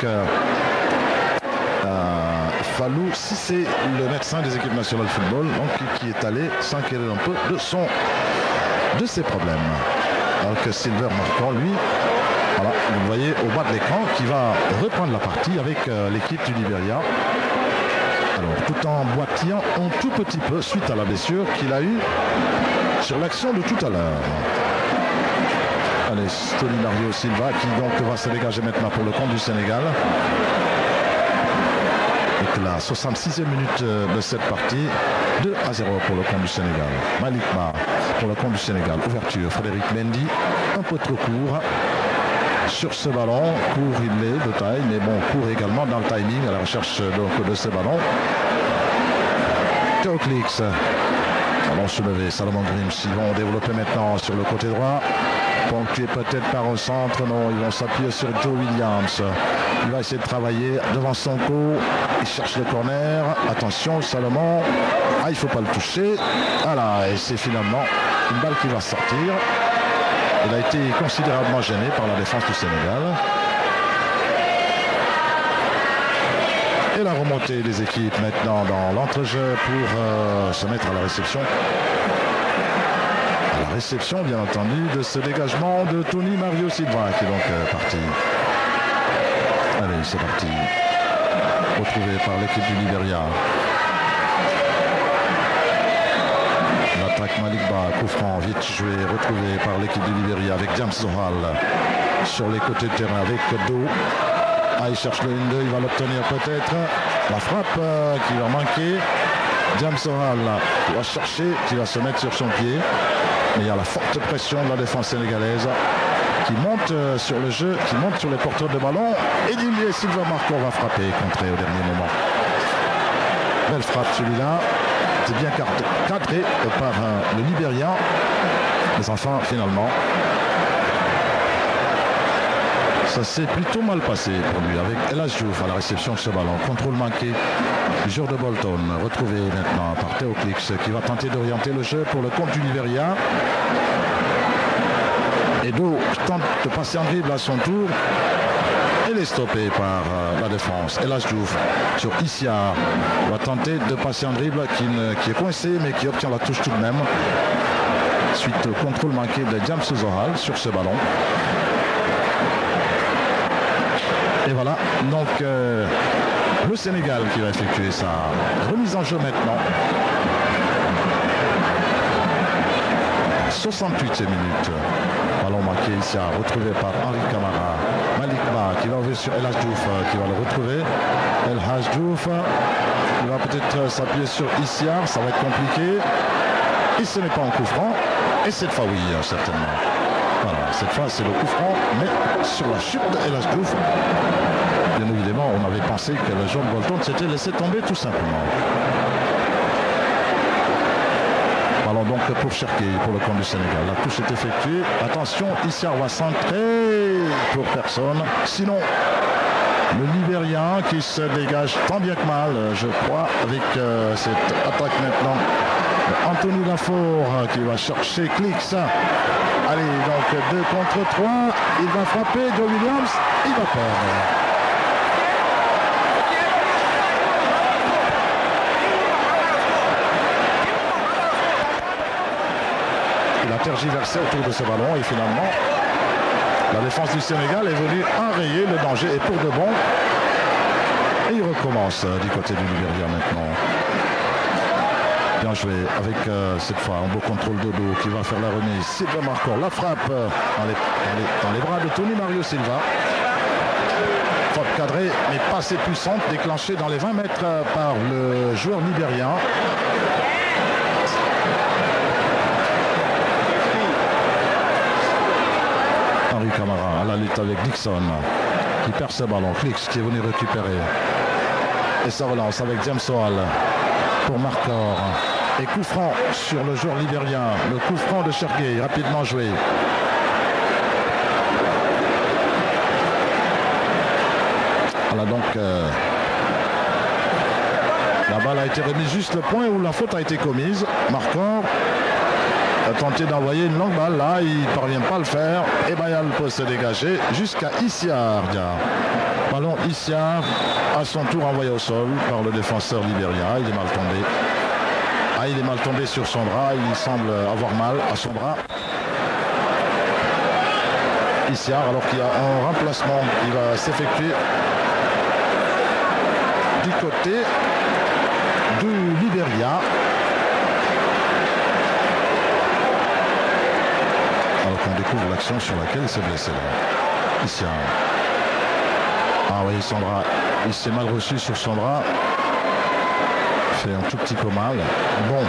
Fallou Cissé, le médecin des équipes nationales de football, donc, qui est allé s'inquiéter un peu de ses problèmes. Alors que Silver Marquand, lui, voilà, vous le voyez au bas de l'écran, qui va reprendre la partie avec l'équipe du Libéria. Alors, tout en boitillant un tout petit peu suite à la blessure qu'il a eue sur l'action de tout à l'heure. Allez, Tony Mario Silva qui donc va se dégager maintenant pour le compte du Sénégal. Et la 66e minute de cette partie, 2-0 pour le compte du Sénégal. Malik Ba pour le compte du Sénégal. Ouverture, Frédéric Mendy, un peu trop court sur ce ballon. Court il est de taille, mais bon, court également dans le timing à la recherche donc, de ce ballon. Théo Klix, ballon soulevé, Salomon Grims, ils vont développer maintenant sur le côté droit. Ponctué peut-être par un centre, non, ils vont s'appuyer sur Joe Williams. Il va essayer de travailler devant son coup. Il cherche le corner. Attention, Salomon. Ah, il ne faut pas le toucher. Voilà, et c'est finalement une balle qui va sortir. Il a été considérablement gêné par la défense du Sénégal. Et la remontée des équipes maintenant dans l'entrejeu pour se mettre à la réception. Réception bien entendu de ce dégagement de Tony Mario Silva qui est donc parti. Allez, c'est parti. Retrouvé par l'équipe du Libéria. L'attaque Malik Ba, coup franc, vite joué, retrouvé par l'équipe du Libéria avec James Zohal sur les côtés de terrain avec Do. Ah, il cherche le 1-2, il va l'obtenir peut-être. La frappe qui va manquer. James Zohal qui va chercher, qui va se mettre sur son pied. Mais il y a la forte pression de la défense sénégalaise qui monte sur le jeu, qui monte sur les porteurs de ballon. Et Didier Silva Marco va frapper, contrer au dernier moment. Belle frappe celui-là. C'est bien cadré par le Libérien. Mais enfin, finalement, ça s'est plutôt mal passé pour lui avec El Hadji Diouf à la réception de ce ballon. Contrôle manqué du joueur de Bolton, retrouvé maintenant par Théo Klix qui va tenter d'orienter le jeu pour le compte du Libéria. Edo tente de passer en dribble à son tour. Elle est stoppée par la défense. El Hadji Diouf sur Isia va tenter de passer en dribble qui est coincé mais qui obtient la touche tout de même. Suite au contrôle manqué de James Zohal sur ce ballon. Et voilà, donc le Sénégal qui va effectuer sa remise en jeu maintenant. 68e minute. Ballon manqué ici, retrouvé par Henri Camara. Malik Ba qui va ouvrir sur El Hadji Diouf qui va le retrouver. El Hadji Diouf il va peut-être s'appuyer sur Isia, ça va être compliqué. Et ce n'est pas un coup franc. Et cette fois oui, certainement. Voilà, cette fois c'est le coup franc, mais sur la chute de El Hadji Diouf. Bien évidemment, on avait pensé que le joueur de Bolton s'était laissé tomber tout simplement. Ballon donc pour Cherki, pour le compte du Sénégal. La touche est effectuée. Attention, Issa va centrer pour personne. Sinon, le Libérien qui se dégage tant bien que mal, je crois, avec cette attaque maintenant. Anthony Lafour qui va chercher Klix. Allez, donc 2 contre 3. Il va frapper Joe Williams. Il va perdre. Il a tergiversé autour de ce ballon et finalement la défense du Sénégal est venue enrayer le danger et pour de bon. Et il recommence du côté du Libéria maintenant. Bien joué avec cette fois un beau contrôle de dos qui va faire la remise. Silva Marco, la frappe dans les bras de Tony Mario Silva. Frappe cadrée mais pas assez puissante, déclenchée dans les 20 mètres par le joueur libérien. Henri Camara à la lutte avec Dixon qui perd ce ballon. Klix qui est venu récupérer. Et ça relance avec James Hall pour Marcor. Et coup franc sur le joueur libérien. Le coup franc de Sergueï, rapidement joué. Voilà donc la balle a été remise juste le point où la faute a été commise. Marcor a tenté d'envoyer une longue balle. Là, il ne parvient pas à le faire. Et Bayal peut se dégager jusqu'à Issiar. Ballon Issiar, à son tour envoyé au sol par le défenseur libérien. Il est mal tombé. Ah, il est mal tombé sur son bras. Il semble avoir mal à son bras. Issiar, alors qu'il y a un remplacement qui va s'effectuer du côté du Libéria. Alors qu'on découvre l'action sur laquelle il s'est blessé. Issiar. Ah oui, son bras, il s'est mal reçu sur son bras. Fait un tout petit peu mal. Bon.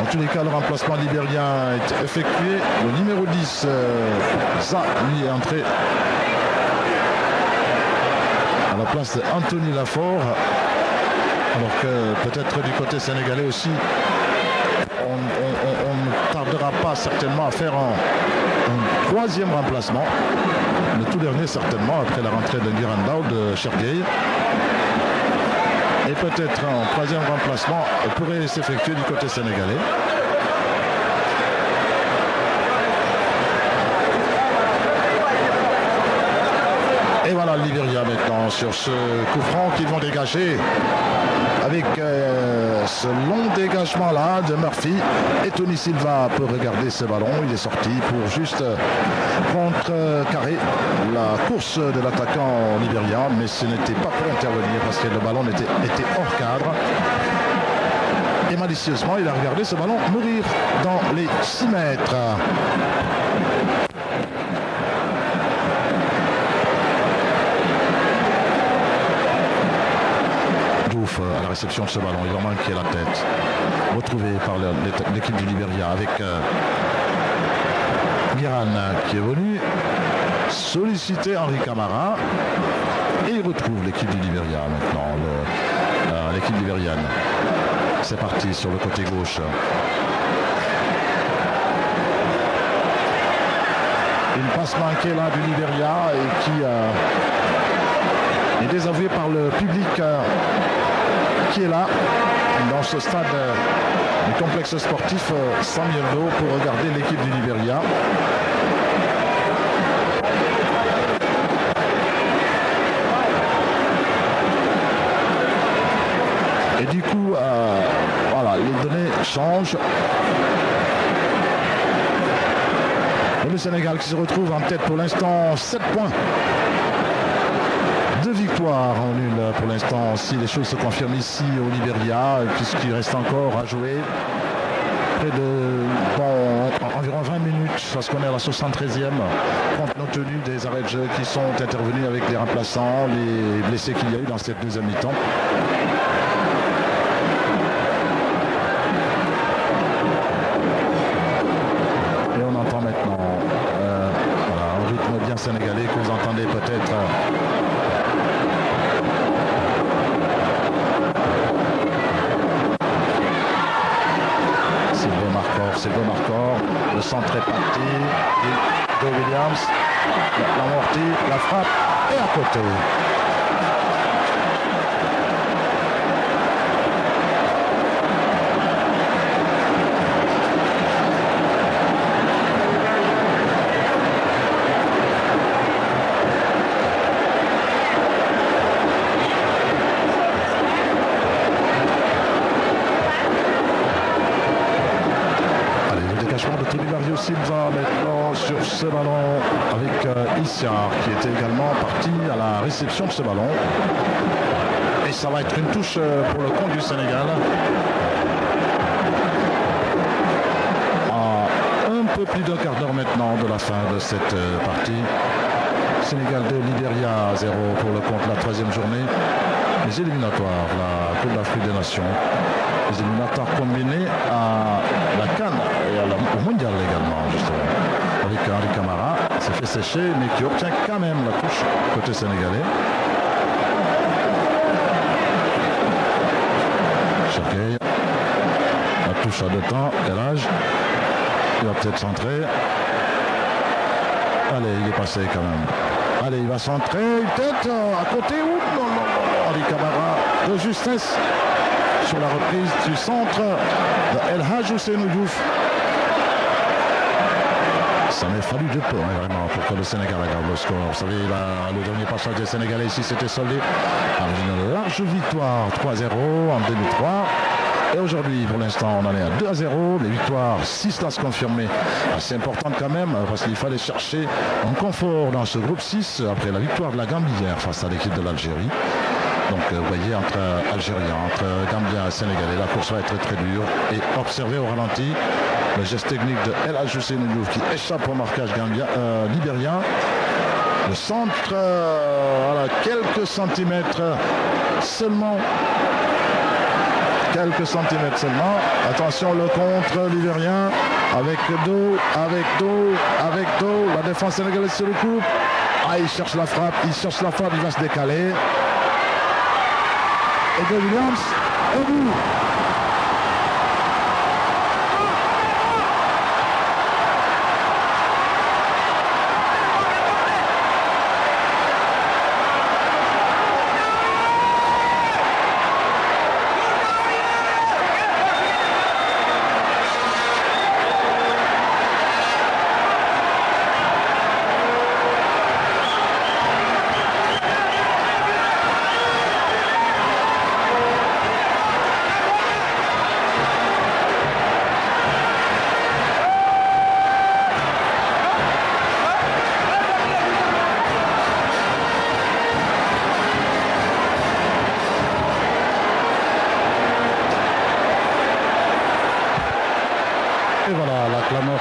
En tous les cas, le remplacement libérien est effectué. Le numéro 10, ça, lui, est entré à la place d'Anthony Lafort. Alors que peut-être du côté sénégalais aussi, on ne tardera pas certainement à faire un troisième remplacement. Le tout dernier certainement après la rentrée de Giranda ou de Sergueï. Et peut-être un troisième remplacement pourrait s'effectuer du côté sénégalais. Et voilà le Libéria maintenant sur ce coup franc qu'ils vont dégager avec ce long dégagement là de Murphy. Et Tony Silva peut regarder ce ballon. Il est sorti pour juste contrecarrer la course de l'attaquant libérien, mais ce n'était pas pour intervenir parce que le ballon était hors cadre. Et malicieusement, il a regardé ce ballon mourir dans les 6 mètres. À la réception de ce ballon, il va manquer la tête. Retrouvé par l'équipe du Libéria avec Guiran qui est venu solliciter Henri Camara. Et il retrouve l'équipe du Libéria maintenant, l'équipe libérienne. C'est parti sur le côté gauche. Une passe manquée là du Libéria et qui est désavouée par le public qui est là dans ce stade du complexe sportif Samuel-Do pour regarder l'équipe du Libéria. Et du coup, voilà, les données changent. Et le Sénégal qui se retrouve en tête pour l'instant, 7 points. 2 victoires en nul pour l'instant, si les choses se confirment ici au Libéria, puisqu'il reste encore à jouer près de environ 20 minutes, parce qu'on est à la 73e, compte tenu des arrêts de jeu qui sont intervenus avec les remplaçants, les blessés qu'il y a eu dans cette deuxième mi-temps. Et on entend maintenant voilà, un rythme bien sénégalais que vous entendez peut-être. C'est bon Marcor, le centre est parti, de Williams, l'amorti, la frappe et à côté. Silva maintenant sur ce ballon avec Issiar qui était également parti à la réception de ce ballon. Et ça va être une touche pour le compte du Sénégal. À un peu plus d'un quart d'heure maintenant de la fin de cette partie. Sénégal 2, Libéria 0 pour le compte la 3e journée. Les éliminatoires, la Coupe d'Afrique des Nations. Les éliminatoires combinés à la CAN et au Mondial également, justement. Avec Henri Camara, s'est fait sécher, mais qui obtient quand même la touche côté sénégalais. Sergei. La touche à 2 temps. Elhaj. Il va peut-être centrer. Allez, il est passé quand même. Allez, il va centrer. Peut-être à côté. Non. Ali Camara de justesse sur la reprise du centre de Elhaj Ousseynou Diouf. Ça m'est fallu de peu, vraiment, pour que le Sénégal garde le score. Vous savez, le dernier passage des Sénégalais ici s'était soldé par une large victoire 3-0 en 2003. Et aujourd'hui, pour l'instant, on en est à 2-0. Les victoires, 6 tasses confirmées. C'est important quand même, parce qu'il fallait chercher un confort dans ce groupe 6 après la victoire de la Gambie hier face à l'équipe de l'Algérie. Donc vous voyez, entre Algériens, entre Gambiens et Sénégalais, la course va être très dure. Et observez au ralenti le geste technique de Elhaj Ousseynou Diouf qui échappe au marquage libérien. Le centre, voilà, quelques centimètres seulement. Quelques centimètres seulement. Attention, le contre libérien avec dos. La défense sénégalaise sur le coup. Ah, il cherche la frappe, il va se décaler. Et de Williams, au bout.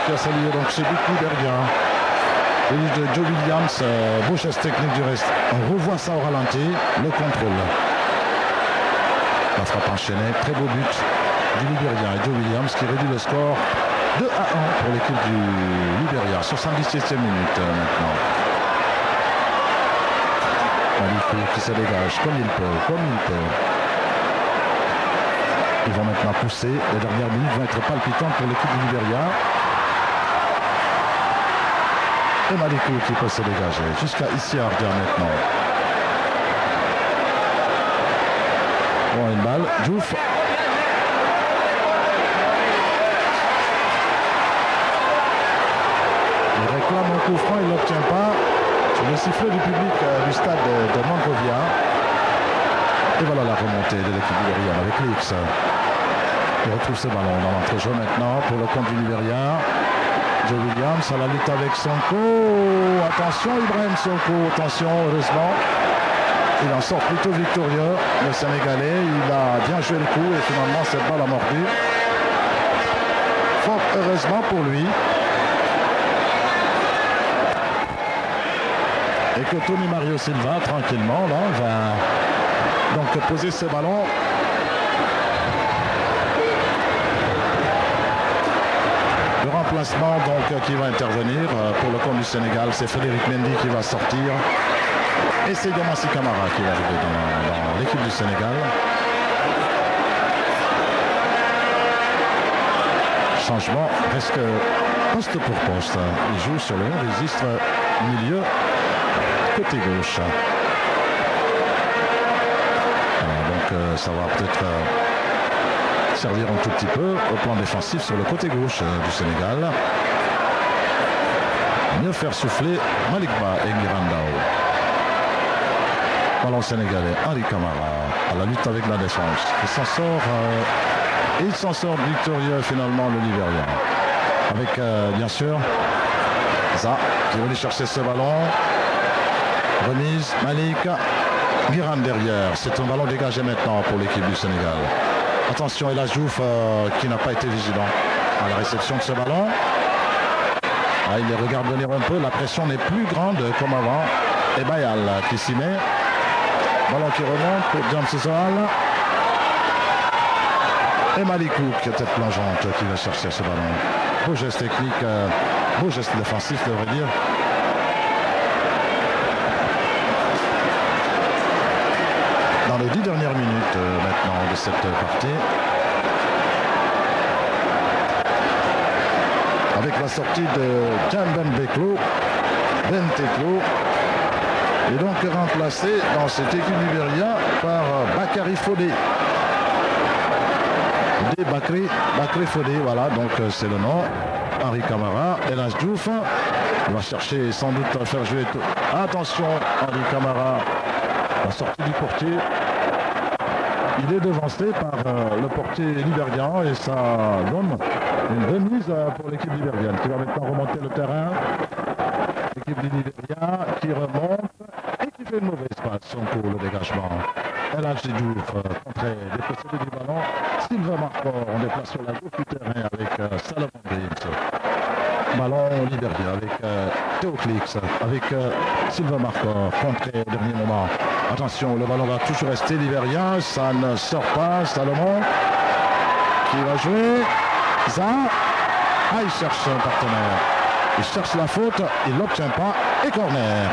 Qui a salué donc chez Bicou Bergien. Et de Joe Williams, beau geste technique du reste. On revoit ça au ralenti, le contrôle. La frappe enchaînée, très beau but du Libérien et Joe Williams qui réduit le score 2-1 pour l'équipe du Libéria. 77e minute maintenant. Malikou qui se dégage comme il peut. Ils vont maintenant pousser. Les dernières minutes vont être palpitantes pour l'équipe du Libéria. Et Malikou qui peut se dégager jusqu'à ici à Ardia maintenant. Bon, une balle. Diouf. Il réclame un coup franc, il ne l'obtient pas. Sur le sifflet du public du stade de Monrovia. Et voilà la remontée de l'équipe libérienne avec l'X. Il retrouve ce ballon dans l'entrejeu maintenant pour le compte du Libéria. Joe Williams à la lutte avec Sonko. Attention Ibrahim Sonko, attention, heureusement. Il en sort plutôt victorieux, le Sénégalais. Il a bien joué le coup et finalement cette balle a mordu. Fort heureusement pour lui. Et que Tony Mario Silva, tranquillement, là, va donc poser ce ballon. Le remplacement donc qui va intervenir pour le compte du Sénégal, c'est Frédéric Mendy qui va sortir. Et c'est Diomansy Kamara qui va arriver dans l'équipe du Sénégal. Changement presque poste pour poste. Il joue sur le registre milieu côté gauche. Voilà, donc ça va peut-être servir un tout petit peu au plan défensif sur le côté gauche du Sénégal. Mieux faire souffler Malikba et Mirandao. Ballon sénégalais, Ali Camara à la lutte avec la défense. Il s'en sort victorieux finalement le Libérien. Avec bien sûr Za qui est venu chercher ce ballon. Remise, Malik, Guiran derrière. C'est un ballon dégagé maintenant pour l'équipe du Sénégal. Attention, Elhaj Diouf qui n'a pas été vigilant à la réception de ce ballon. Ah, il les regarde venir un peu, la pression n'est plus grande comme avant. Et Bayal qui s'y met. Ballon qui remonte pour James Soal. Et Malikou qui est tête plongeante qui va chercher ce ballon. Beau geste technique, beau geste défensif, je devrais dire. Dans les 10 dernières minutes maintenant de cette partie. Avec la sortie de Jamben Benteklo, et donc remplacé dans cette équipe libérienne par Bakary Fodé. Bakary Fodé, voilà, donc c'est le nom. Henri Camara, El Hadj Diouf, il va chercher sans doute à faire jouer. Attention, Henri Camara, la sortie du portier. Il est devancé par le portier libérien et ça donne une remise pour l'équipe libérienne qui va maintenant remonter le terrain. L'équipe du Libéria qui remonte et qui fait une mauvaise passe pour le dégagement. El Hadj Diouf, contré, dépossédé du ballon. Sylvain Marcor, on déplace sur la gauche du terrain avec Salomon Grims. Ballon Libéria avec Théoclix, avec Sylvain Marcor, contré au dernier moment. Attention, le ballon va toujours rester Libéria, ça ne sort pas. Salomon qui va jouer. Il cherche un partenaire. Il cherche la faute, il ne l'obtient pas et corner.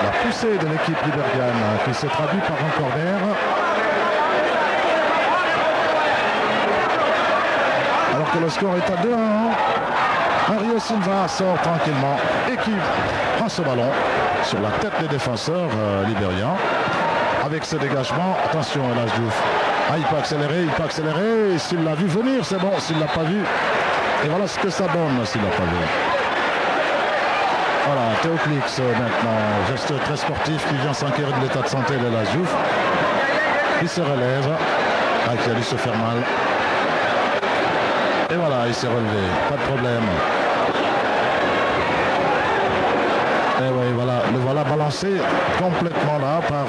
La poussée de l'équipe libérienne qui se traduit par un corner. Alors que le score est à 2-1. Mario Silva sort tranquillement et qui prend ce ballon sur la tête des défenseurs libériens. Avec ce dégagement, attention El Hadj Diouf. Il peut accélérer, s'il l'a vu venir, c'est bon, s'il ne l'a pas vu. Et voilà ce que ça donne s'il ne l'a pas vu. Voilà, Théoclix maintenant, geste très sportif qui vient s'enquérir de l'état de santé d'El Hadj Diouf. Il se relève, qui a dû se faire mal. Et voilà, il s'est relevé, pas de problème. Et oui, voilà, le voilà balancé complètement là par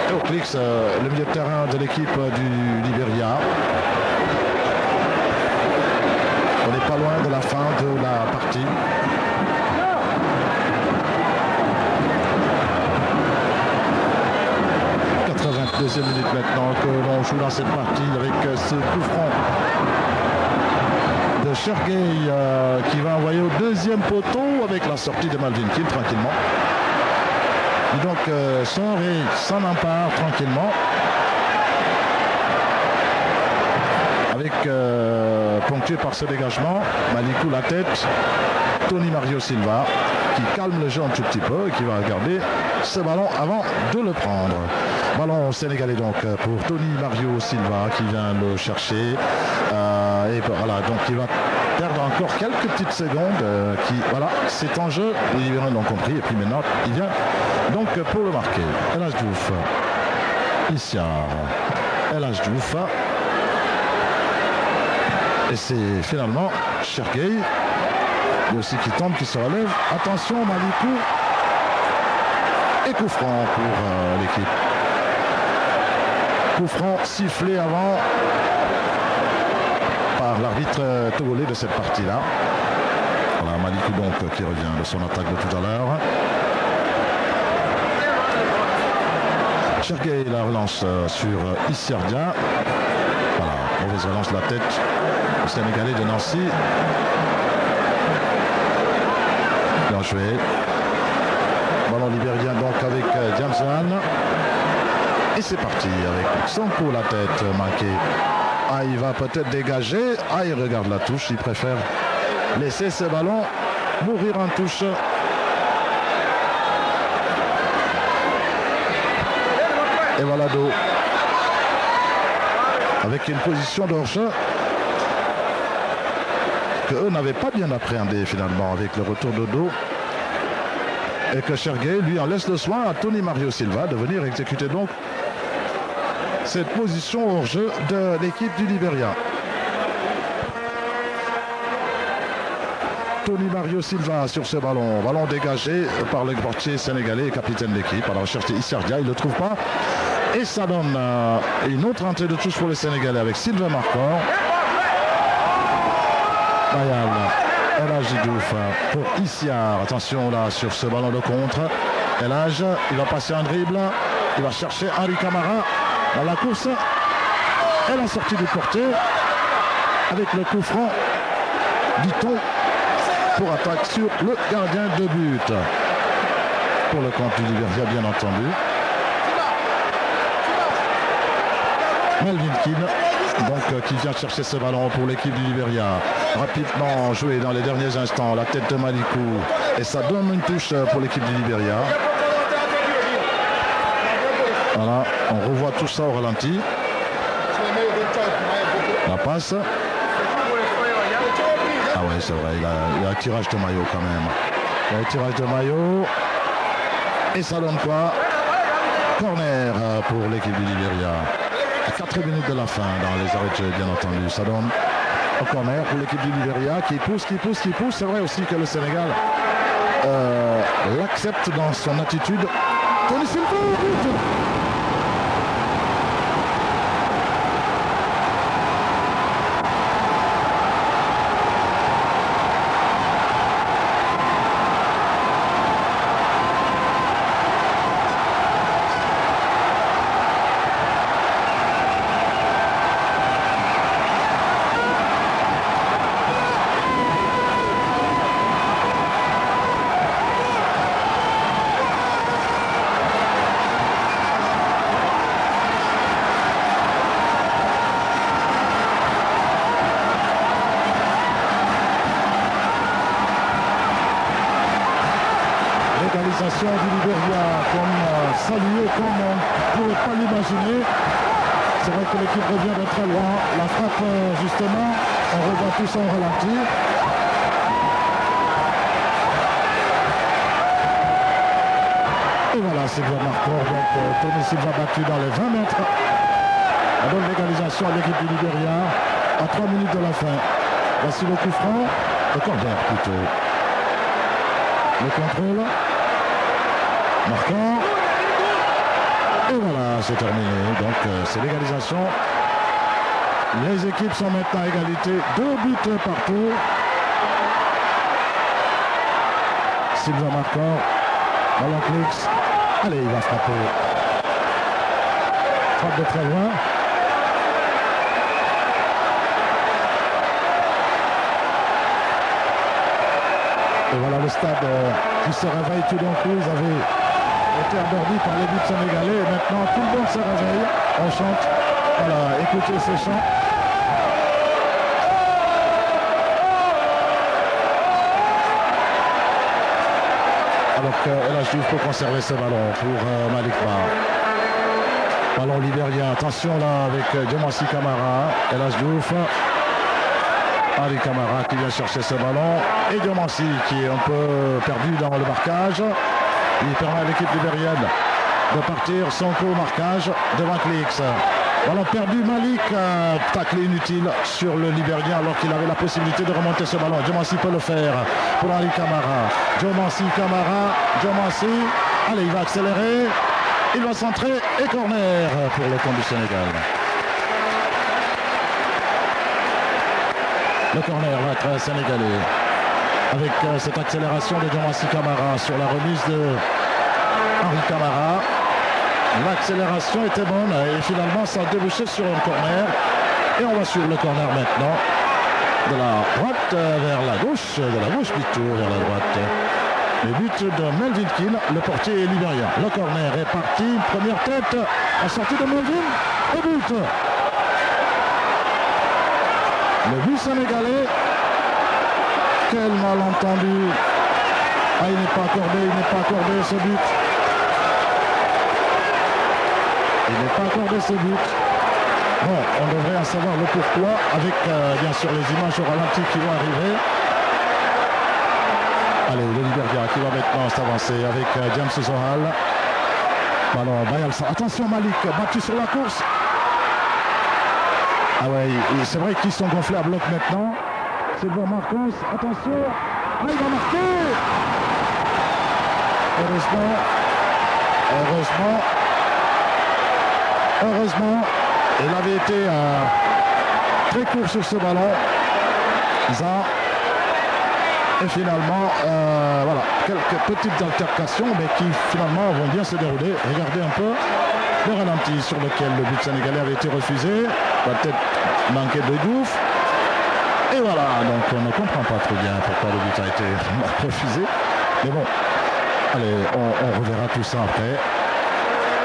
Théoclix, le milieu de terrain de l'équipe du Libéria. On n'est pas loin de la fin de la partie. Deuxième minute maintenant que l'on joue dans cette partie avec ce coup franc de Chergueil qui va envoyer au deuxième poteau avec la sortie de Malvin Kill tranquillement. Et donc Sanré s'en empare tranquillement avec ponctué par ce dégagement. Malikou la tête, Tony Mario Silva qui calme le jeu un tout petit peu et qui va regarder ce ballon avant de le prendre. Ballon sénégalais donc pour Tony Mario Silva qui vient le chercher. Et voilà, donc il va perdre encore quelques petites secondes. Voilà, c'est en jeu. Les Libériens l'ont compris. Et puis maintenant, il vient donc pour le marquer. El Hadj Diouf. Issiar. El Hadj Diouf. Et c'est finalement Chergueil. Lui aussi qui tombe, qui se relève. Attention, Malikou. Et coup franc pour l'équipe. Coup franc sifflé avant par l'arbitre togolais de cette partie-là. Voilà, Malikou donc qui revient de son attaque de tout à l'heure. Chergueil la relance sur Issiardia. Voilà, mauvaise relance de la tête au Sénégalais de Nancy. Bien joué. Ballon libérien donc avec Jamsan. Et c'est parti avec son coup la tête manquée. Il va peut-être dégager. Il regarde la touche. Il préfère laisser ce ballon mourir en touche. Et voilà Do. Avec une position d'hors-jeu que eux n'avaient pas bien appréhendé finalement avec le retour de Do. Et que Chergueil lui en laisse le soin à Tony Mario Silva de venir exécuter donc cette position hors jeu de l'équipe du Libéria. Tony Mario Silva sur ce ballon. Ballon dégagé par le portier sénégalais et capitaine de l'équipe. Alors chercher Issiardia, il ne le trouve pas. Et ça donne une autre entrée de touche pour les Sénégalais avec Sylvain Marcor. El Hadj Diouf pour Issiar. Attention là sur ce ballon de contre. El Hadj, il va passer un dribble. Il va chercher Henri Camara dans la course. Et la sortie du portier avec le coup franc dit-on, pour attaque sur le gardien de but. Pour le compte du Liberia, bien entendu. Melvin Keane, donc, qui vient chercher ce ballon pour l'équipe du Liberia. Rapidement joué dans les derniers instants, la tête de Malikou. Et ça donne une touche pour l'équipe du Liberia. Voilà, on revoit tout ça au ralenti. La passe. Ah ouais, c'est vrai, il y a un tirage de maillot quand même. Il y a un tirage de maillot. Et ça donne quoi? Corner pour l'équipe du Liberia. À 4 minutes de la fin dans les arrêts de jeu, bien entendu. Ça donne un corner pour l'équipe du Liberia qui pousse. C'est vrai aussi que le Sénégal l'accepte dans son attitude. Tony Silva, but! L'égalisation du Liberia, comme salué, comme on ne pouvait pas l'imaginer. C'est vrai que l'équipe revient de très loin. La frappe, justement, on revoit tout ça en ralenti. Et voilà, Silva Marcor, donc Tony Silva battu dans les 20 mètres. On donne l'égalisation à l'équipe du Liberia à 3 minutes de la fin. Voici le coup franc, le corner plutôt. Le contrôle. Marquant. Et voilà, c'est terminé. Donc c'est l'égalisation. Les équipes sont maintenant à égalité. 2 buts partout. Silva Marquant. Ballon Clix. Allez, il va frapper. Frappe de très loin. Et voilà le stade qui se réveille tout d'un coup. Ils avaient été abordés par les buts sénégalais. Et maintenant, tout le monde se réveille. On chante. Voilà, écoutez ces chants. Alors que El Hadj Diouf peut conserver ce ballon pour Malick Ba. Ballon libérien. Attention là avec Diomansy Kamara. El Hadj Diouf. Ali Kamara qui vient chercher ce ballon. Et Diomansy qui est un peu perdu dans le marquage. Il permet à l'équipe libérienne de partir sans coup au marquage devant Clix. Ballon perdu, Malick, tacle inutile sur le Libérien alors qu'il avait la possibilité de remonter ce ballon. Diomansy peut le faire pour Ali Kamara. Diomansy Kamara, Diomansy. Allez, il va accélérer. Il va centrer et corner pour le compte du Sénégal. Le corner va être sénégalais. Avec cette accélération de Diomansy Kamara sur la remise de Henri Camara. L'accélération était bonne et finalement ça a débouché sur un corner. Et on va sur le corner maintenant. De la droite vers la gauche, de la gauche plutôt vers la droite. Le but de Melvin Keane, le portier libérien. Le corner est parti, première tête, la sortie de Melvin, au but. Le but sénégalais. Quel malentendu. Ah, il n'est pas accordé ce but. Il n'est pas accordé ce but. Bon, on devrait en savoir le pourquoi avec bien sûr les images au ralenti qui vont arriver. Allez, le Liberia qui va maintenant s'avancer avec James Zohal. Ballon, Bayelsa. Attention Malick, battu sur la course. Ah ouais, c'est vrai qu'ils sont gonflés à bloc maintenant. Silva Marcos, attention. Ah, il va marquer. Heureusement, il avait été très court sur ce ballon. Et finalement, voilà, quelques petites altercations, mais qui finalement vont bien se dérouler. Regardez un peu le ralenti sur lequel le but sénégalais avait été refusé. La tête manquée de Diouf. Et voilà, donc on ne comprend pas très bien pourquoi le but a été refusé. Mais bon, allez, on reverra tout ça après.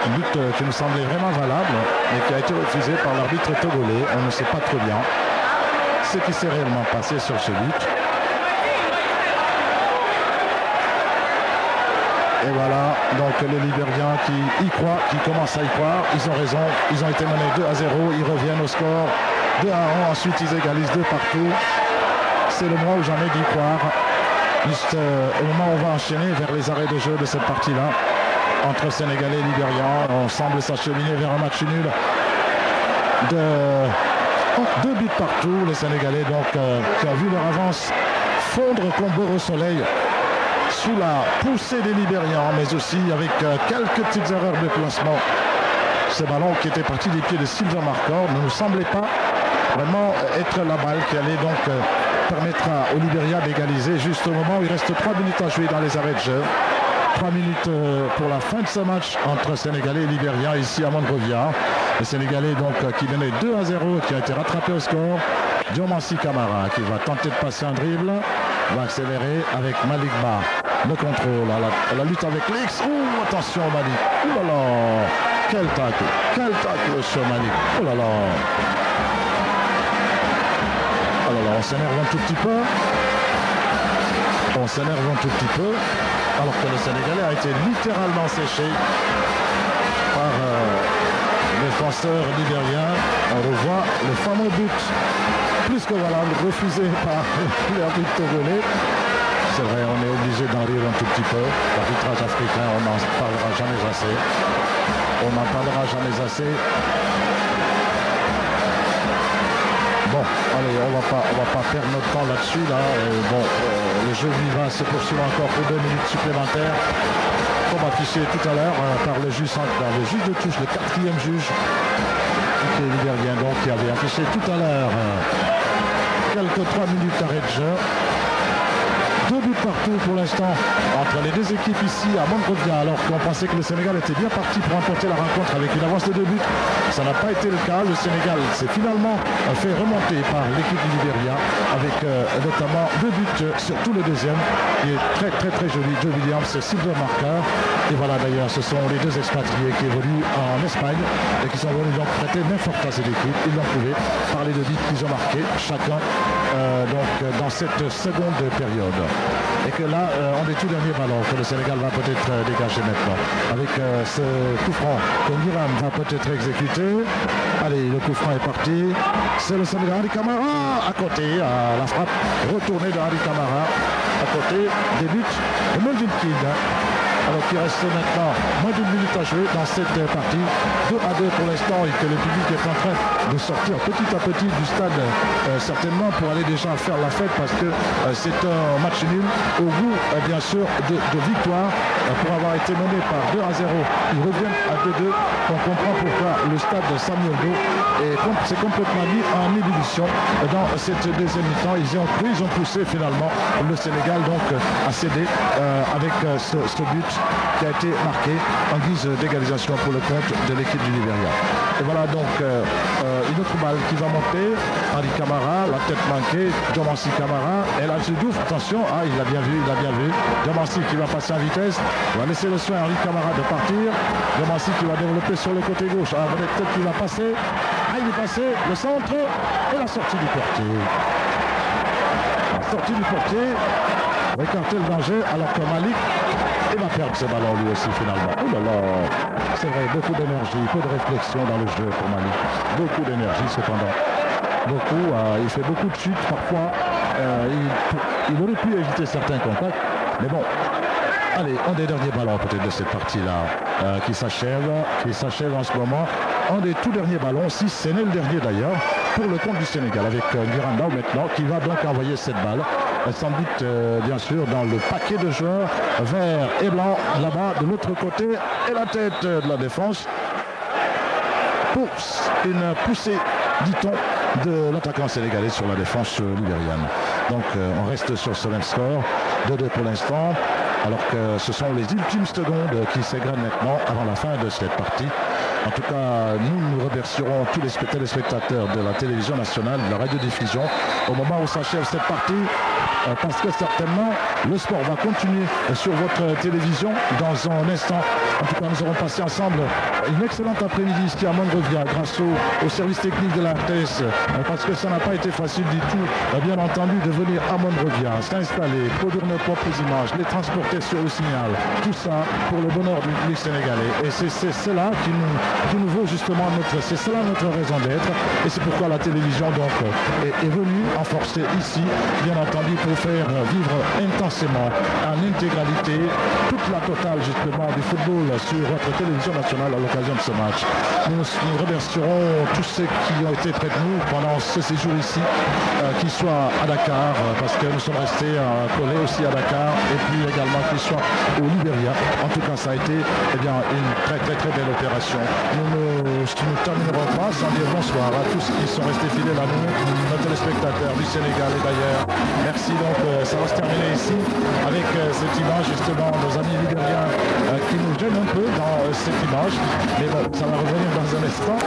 Un but qui nous semblait vraiment valable, mais qui a été refusé par l'arbitre togolais. On ne sait pas très bien ce qui s'est réellement passé sur ce but. Et voilà, donc les Libériens qui y croient, qui commencent à y croire, ils ont raison, ils ont été menés 2-0, ils reviennent au score 2-1, ensuite ils égalisent 2 partout. C'est le moment où j'en ai d'y croire, juste au moment où on va enchaîner vers les arrêts de jeu de cette partie-là, entre Sénégalais et Libériens, on semble s'acheminer vers un match nul de 2 buts partout, les Sénégalais donc qui ont vu leur avance fondre comme beau au soleil, sous la poussée des Libériens, mais aussi avec quelques petites erreurs de placement. Ce ballon qui était parti des pieds de Sylvain Marcor ne nous semblait pas vraiment être la balle qui allait donc permettre au Libéria d'égaliser juste au moment où il reste 3 minutes à jouer dans les arrêts de jeu. 3 minutes pour la fin de ce match entre Sénégalais et Libéria ici à Monrovia. Les Sénégalais donc qui venaient 2-0, qui a été rattrapé au score. Diomansi Kamara qui va tenter de passer un dribble, va accélérer avec Malik Ba. Le contrôle, la lutte avec l'X. Ouh, attention Malik. Ouh là là. Quel tacle sur Malik. Oh là là. Oh là là, on s'énerve un tout petit peu. Alors que le Sénégalais a été littéralement séché par le défenseur libérien. On revoit le fameux but plus que valable, refusé par l'arbitre togolais. C'est vrai, on est obligé d'en rire un tout petit peu. L'arbitrage africain, on n'en parlera jamais assez. Bon, allez, on va pas perdre notre temps là-dessus. Le jeu va se poursuivre encore pour 2 minutes supplémentaires. Comme affiché tout à l'heure par le juge de touche, le 4e juge qui est libérien, donc qui avait affiché tout à l'heure quelques 3 minutes d'arrêt de jeu. 2 buts partout pour l'instant entre les 2 équipes ici à Monrovia, alors qu'on pensait que le Sénégal était bien parti pour remporter la rencontre avec une avance de 2 buts. Ça n'a pas été le cas. Le Sénégal s'est finalement fait remonter par l'équipe du Libéria avec notamment 2 buts, surtout le deuxième qui est très très très joli. Joe Williams, Sylvain Marcor. Et voilà, d'ailleurs, ce sont les 2 expatriés qui évoluent en Espagne et qui sont venus donc prêter main forte à cette équipe. Ils l'ont prouvé par les 2 buts qu'ils ont marqués chacun dans cette seconde période. Et que là, on est tout dernier ballon que le Sénégal va peut-être dégager maintenant. Avec ce coup franc que Miram va peut-être exécuter. Allez, le coup franc est parti. C'est le Sénégal, Henri Camara à côté, à la frappe retournée de Henri Camara à côté des buts de Melvin King. Alors qu'il reste maintenant moins d'1 minute à jouer dans cette partie. 2-2 pour l'instant et que le public est en train de sortir petit à petit du stade certainement pour aller déjà faire la fête parce que c'est un match nul au goût bien sûr de victoire pour avoir été mené par 2-0. Ils reviennent à 2-2. On comprend pourquoi le stade de Samuel Do s'est complètement mis en ébullition dans cette deuxième mi-temps. Ils y ont cru, ils ont poussé finalement le Sénégal donc à céder avec ce but qui a été marqué en guise d'égalisation pour le compte de l'équipe du Libéria. Et voilà donc une autre balle qui va monter. Henri Camara, la tête manquée, Diomansi Kamara, et là se douffe, attention, il a bien vu. Diomansi qui va passer en vitesse, va laisser le soin à Henri Camara de partir. Diomansi qui va développer sur le côté gauche. Peut-être qu'il va passer. Il est passé, le centre et la sortie du portier. Va écarter le danger alors que Malik va perdre ce ballon lui aussi finalement. Oh là là, c'est vrai, beaucoup d'énergie, peu de réflexion dans le jeu pour Malik. Beaucoup d'énergie cependant. Il fait beaucoup de chutes parfois. Il aurait pu éviter certains contacts. Mais bon, allez, un des derniers ballons peut-être de cette partie-là qui s'achève en ce moment. Un des tout derniers ballons, si ce n'est le dernier d'ailleurs, pour le compte du Sénégal avec Miranda maintenant qui va donc envoyer cette balle. Sans doute bien sûr dans le paquet de joueurs vert et blanc là-bas de l'autre côté et la tête de la défense pour une poussée, dit-on, de l'attaquant sénégalais sur la défense libérienne. Donc on reste sur ce même score, 2-2 pour l'instant, alors que ce sont les ultimes secondes qui s'égrènent maintenant avant la fin de cette partie. En tout cas, nous remercierons tous les téléspectateurs de la télévision nationale, de la radiodiffusion, au moment où s'achève cette partie, parce que certainement, le sport va continuer sur votre télévision dans un instant. En tout cas, nous aurons passé ensemble une excellente après-midi ici à Monrovia, grâce au service technique de la RTS, parce que ça n'a pas été facile du tout, bien entendu, de venir à Monrovia, s'installer, produire nos propres images, les transporter sur le signal, tout ça pour le bonheur du public sénégalais. Et c'est cela qui nous vaut justement c'est cela notre raison d'être, et c'est pourquoi la télévision donc est venue renforcer ici, bien entendu, pour faire vivre intensément, en intégralité, toute la totale justement du football sur votre télévision nationale à l'occasion de ce match. Nous remercierons tous ceux qui ont été près de nous pendant ce séjour ici, qu'ils soient à Dakar, parce que nous sommes restés collés aussi à Dakar, et puis également qu'ils soient au Libéria. En tout cas, ça a été une très très très belle opération. Nous ne terminerons pas sans dire bonsoir à tous qui sont restés fidèles à nous, nos téléspectateurs du Sénégal et d'ailleurs. Merci, donc ça va se terminer ici avec cette image, justement, nos amis libériens qui nous gênent un peu dans cette image, mais bon, ça va revenir dans un instant.